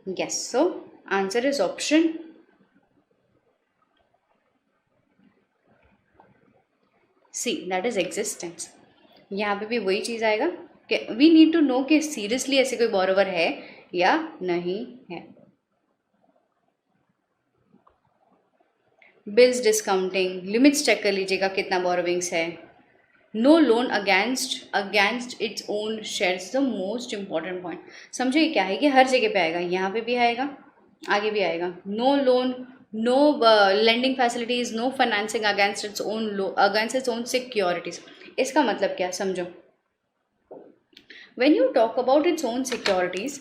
Yes, so answer is option C, that is existence. यहाँ पे भी वही चीज़ आएगा कि वी नीड टू नो कि सीरियसली ऐसे कोई बोरोवर है या नहीं है। बिल्स डिस्काउंटिंग, लिमिट्स चेक कर लीजिएगा कितना बोरोविंग्स है। No loan against its own shares, the most important point. समझो ये क्या है कि हर जगह पे आएगा, यहाँ पे भी आएगा, आगे भी आएगा। No loan, no lending facilities, no financing against its own securities. इसका मतलब क्या समझो, when you talk about its own securities,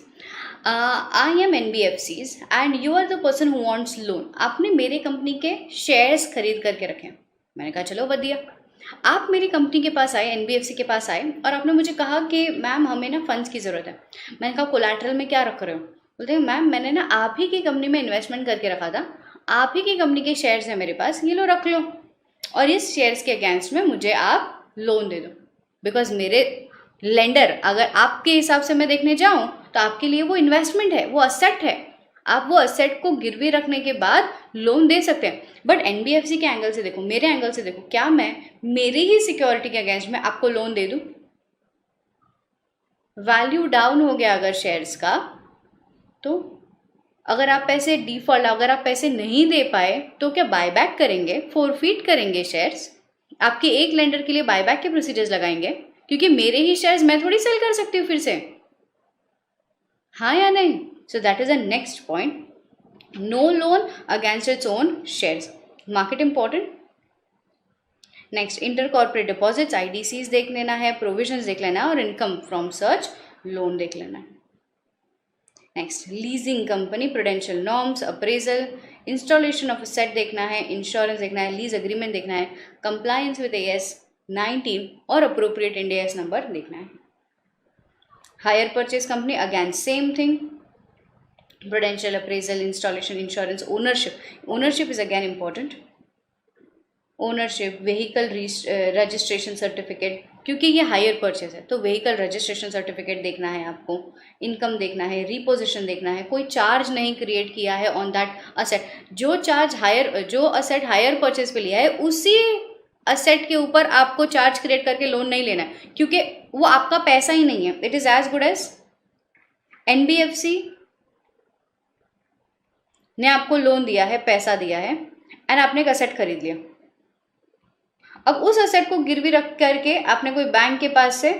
I am NBFCs and you are the person who wants loan. आपने मेरे कंपनी के शेयर्स खरीद करके रखे हैं, मैंने कहा चलो बढ़िया। आप मेरी कंपनी के पास आए, NBFC के पास आए और आपने मुझे कहा कि मैम हमें ना फंड्स की ज़रूरत है। मैंने कहा कोलैटरल में क्या रख रहे हो? बोलते हैं मैम मैंने ना आप ही की कंपनी में इन्वेस्टमेंट करके रखा था, आप ही की कंपनी के शेयर्स हैं मेरे पास, ये लो रख लो, और इस शेयर्स के अगेंस्ट में मुझे आप लोन दे दो। बिकॉज मेरे लेंडर, अगर आपके हिसाब से मैं देखने जाऊं तो आपके लिए वो इन्वेस्टमेंट है, वो असेट है, आप वो असेट को गिरवी रखने के बाद लोन दे सकते हैं। बट एनबीएफसी के एंगल से देखो, मेरे एंगल से देखो, क्या मैं मेरी ही सिक्योरिटी के अगेंस्ट में आपको लोन दे दूं? वैल्यू डाउन हो गया अगर शेयर्स का, तो अगर आप पैसे डिफॉल्ट, अगर आप पैसे नहीं दे पाए तो क्या बायबैक करेंगे, फोरफीट करेंगे शेयर्स? आपके एक लेंडर के लिए बायबैक के प्रोसीजर्स लगाएंगे? क्योंकि मेरे ही शेयर्स मैं थोड़ी सेल कर सकती हूँ फिर से, हाँ या नहीं? So that is a next point, no loan against its own shares. Market important. Next, inter corporate deposits, IDCs देख लेना है, प्रोविजंस देख लेना है, और इनकम फ्रॉम सच लोन देख लेना है। Next, leasing company, prudential norms, appraisal, installation of asset देखना है, इंश्योरेंस देखना है, लीज एग्रीमेंट देखना है, कंप्लायंस विद AS 19 और अप्रोप्रिएट इंड AS नंबर देखना है। Hire purchase company, again same thing, prudential, appraisal, installation, insurance, ownership. Ownership is again important, ownership, vehicle registration certificate, क्योंकि ये हायर परचेज है तो व्हीकल रजिस्ट्रेशन सर्टिफिकेट देखना है आपको, इनकम देखना है, रिपोजिशन देखना है, कोई चार्ज नहीं क्रिएट किया है ऑन दैट असेट। जो चार्ज हायर, जो असेट हायर परचेज पे लिया है उसी असेट के ऊपर आपको चार्ज क्रिएट करके लोन नहीं लेना है, क्योंकि वो आपका पैसा ही नहीं है। It is as good as NBFC ने आपको लोन दिया है, पैसा दिया है, एंड आपने एक असेट खरीद लिया। अब उस असेट को गिरवी रख करके आपने कोई बैंक के पास से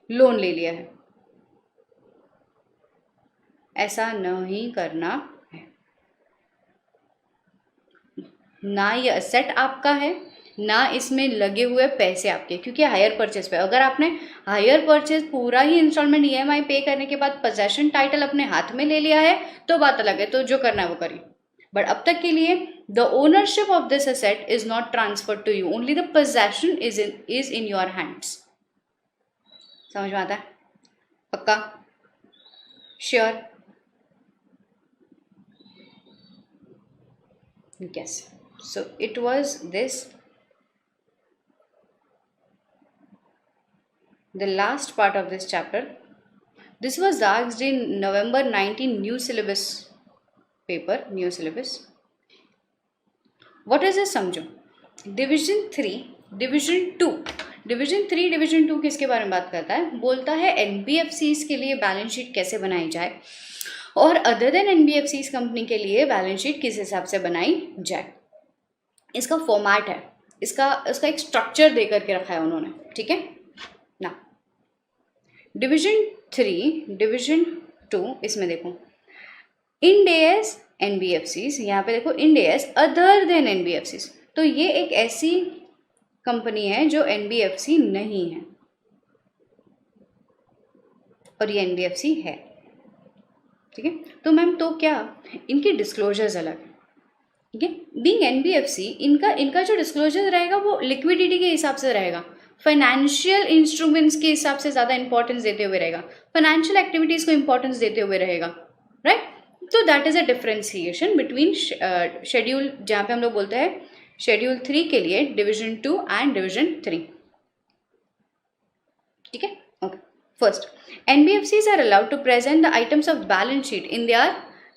लोन ले लिया है, ऐसा नहीं करना है। ना ये असेट आपका है, ना इसमें लगे हुए पैसे आपके, क्योंकि हायर परचेज पे, अगर आपने हायर परचेज पूरा ही इंस्टॉलमेंट EMI पे करने के बाद पोजेशन टाइटल अपने हाथ में ले लिया है तो बात अलग है, तो जो करना है वो करिए। बट अब तक के लिए the ownership of this asset is not transferred to you, only the possession is in your hands. समझ में आता है? पक्का? Sure? Yes. So it was this the last part of this chapter. This was asked in November 19 new syllabus paper, new syllabus. What is this? समझो, division 3, division 2, division 3, division 2 किसके बारे में बात करता है? बोलता है NBFCs के लिए बैलेंस शीट कैसे बनाई जाए, और अदर देन NBFCs कंपनी के लिए बैलेंस शीट किस हिसाब से बनाई जाए। इसका फॉर्मेट है, इसका एक स्ट्रक्चर दे करके रखा है उन्होंने, ठीक है ना। डिविजन 3, डिविजन 2, इसमें देखो इंड AS NBFCs, यहाँ पे देखो Ind AS other than NBFCs, तो ये एक ऐसी कंपनी है जो NBFC नहीं है और ये NBFC है, ठीक है। तो मैम तो क्या इनकी डिस्क्लोजर्स अलग है, ठीक है। बीइंग NBFC इनका जो डिस्क्लोजर रहेगा वो लिक्विडिटी के हिसाब से रहेगा, फाइनेंशियल इंस्ट्रूमेंट्स के हिसाब से ज़्यादा इंपॉर्टेंस देते हुए रहेगा, फाइनेंशियल एक्टिविटीज़ को इंपॉर्टेंस देते हुए रहेगा, राइट। तो that is a differentiation between schedule, जहाँ पे हम लोग बोलते हैं शेड्यूल 3 के लिए डिविजन 2 एंड डिविजन 3, ठीक है। Okay, first, NBFCs are allowed to present the items of balance sheet in their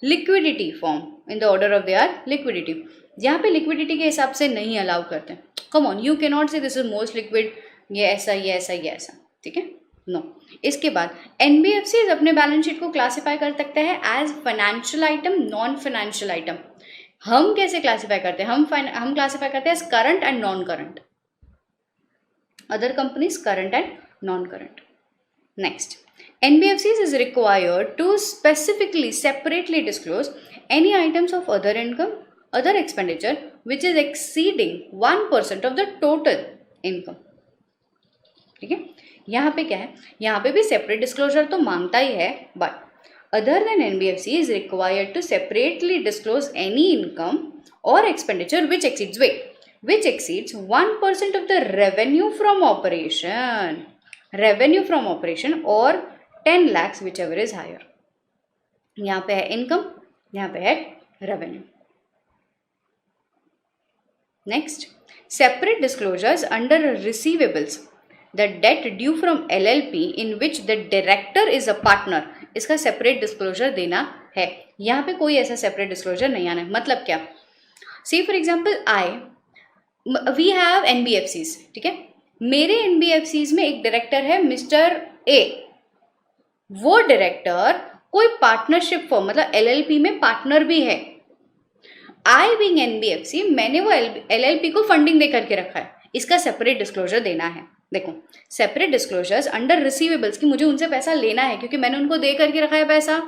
liquidity form, in the order of their liquidity। यहाँ पे लिक्विडिटी के हिसाब से नहीं अलाउ करते, come on, you can not से दिस इज मोस्ट लिक्विड, ये ऐसा, ये ऐसा, ये ऐसा, ठीक है, नो। इसके बाद NBFCs अपने बैलेंस शीट को क्लासीफाई कर सकते हैं as financial item, non financial item. हम कैसे क्लासीफाई करते हैं? हम क्लासीफाई करते हैं as current and non current, other companies current and non current. Next, NBFCs is required to specifically separately disclose any items of other income, other expenditure which is exceeding 1% of the total income, ठीक है। यहाँ पे क्या है, यहाँ पे भी separate disclosure तो मांगता ही है, but other than NBFC is required to separately disclose any income or expenditure which exceeds, which exceeds 1% of the revenue from operation or 10 lakhs whichever is higher। यहाँ पे है इनकम, यहाँ पे है revenue. Next, separate disclosures under receivables. The debt due from LLP in which the director is a partner, इसका separate disclosure देना है. यहाँ पे कोई ऐसा separate disclosure नहीं आना है. मतलब क्या? See for example, we have NBFCs, ठीक है. मेरे NBFCs में एक डायरेक्टर है मिस्टर ए. वो डायरेक्टर कोई पार्टनरशिप फॉर्म मतलब LLP में पार्टनर भी है. आई बीइंग NBFC, मैंने वो LLP को फंडिंग दे करके रखा है. इसका सेपरेट डिस्क्लोजर देना है. देखो, सेपरेट डिस्क्लोजर्स अंडर रिसीवेबल्स की मुझे उनसे पैसा लेना है क्योंकि मैंने उनको दे करके रखा है पैसा.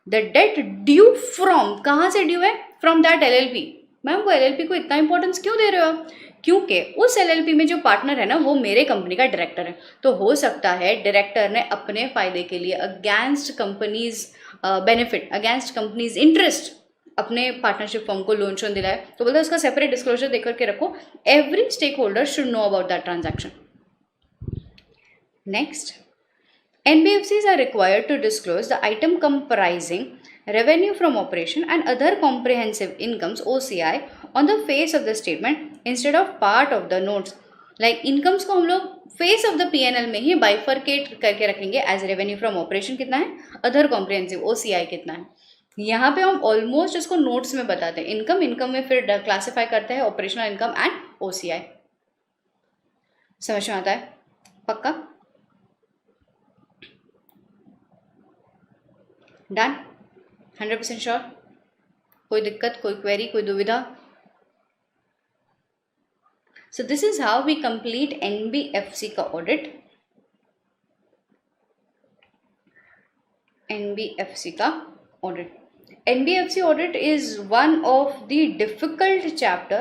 द डेट ड्यू फ्रॉम, कहाँ से ड्यू है? From that LLP. मैम वो LLP को इतना इंपॉर्टेंस क्यों दे रहे हो आप? क्योंकि उस LLP में जो पार्टनर है ना वो मेरे कंपनी का डायरेक्टर है. तो हो सकता है डायरेक्टर ने अपने फायदे के लिए against companies benefit, against companies interest अपने पार्टनरशिप फॉर्म को लोन शोन दिलाए. तो बोलते हैं उसका सेपरेट डिस्क्लोजर देकर के रखो. Every stakeholder should know about that transaction. Next, NBFCs are required to disclose the item comprising revenue from operation and other comprehensive incomes OCI on the face of the statement instead of part of the notes. Like incomes को हम लोग face of the P&L में ही bifurcate करके रखेंगे as revenue from operation कितना है, other comprehensive OCI कितना है. यहाँ पे हम ऑलमोस्ट इसको नोट्स में बताते हैं. इनकम में फिर क्लासिफाई करते हैं ऑपरेशनल इनकम एंड OCI. समझ में आता है? पक्का? डन? 100% श्योर? कोई दिक्कत, कोई क्वेरी, कोई दुविधा? So this is how we complete NBFC का ऑडिट. NBFC का audit. NBFC audit is one of the difficult chapter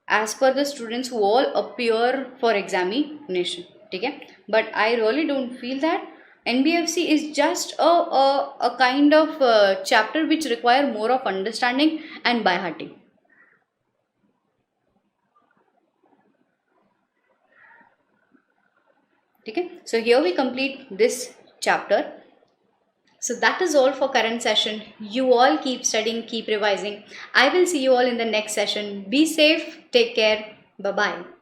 as per the students who all appear for examination. ठीक है? But I really don't feel that NBFC is just a kind of chapter which require more of understanding and by hearting. ठीक है? So here we complete this chapter. So that is all for current session. You all keep studying, keep revising. I will see you all in the next session. Be safe. Take care. Bye-bye.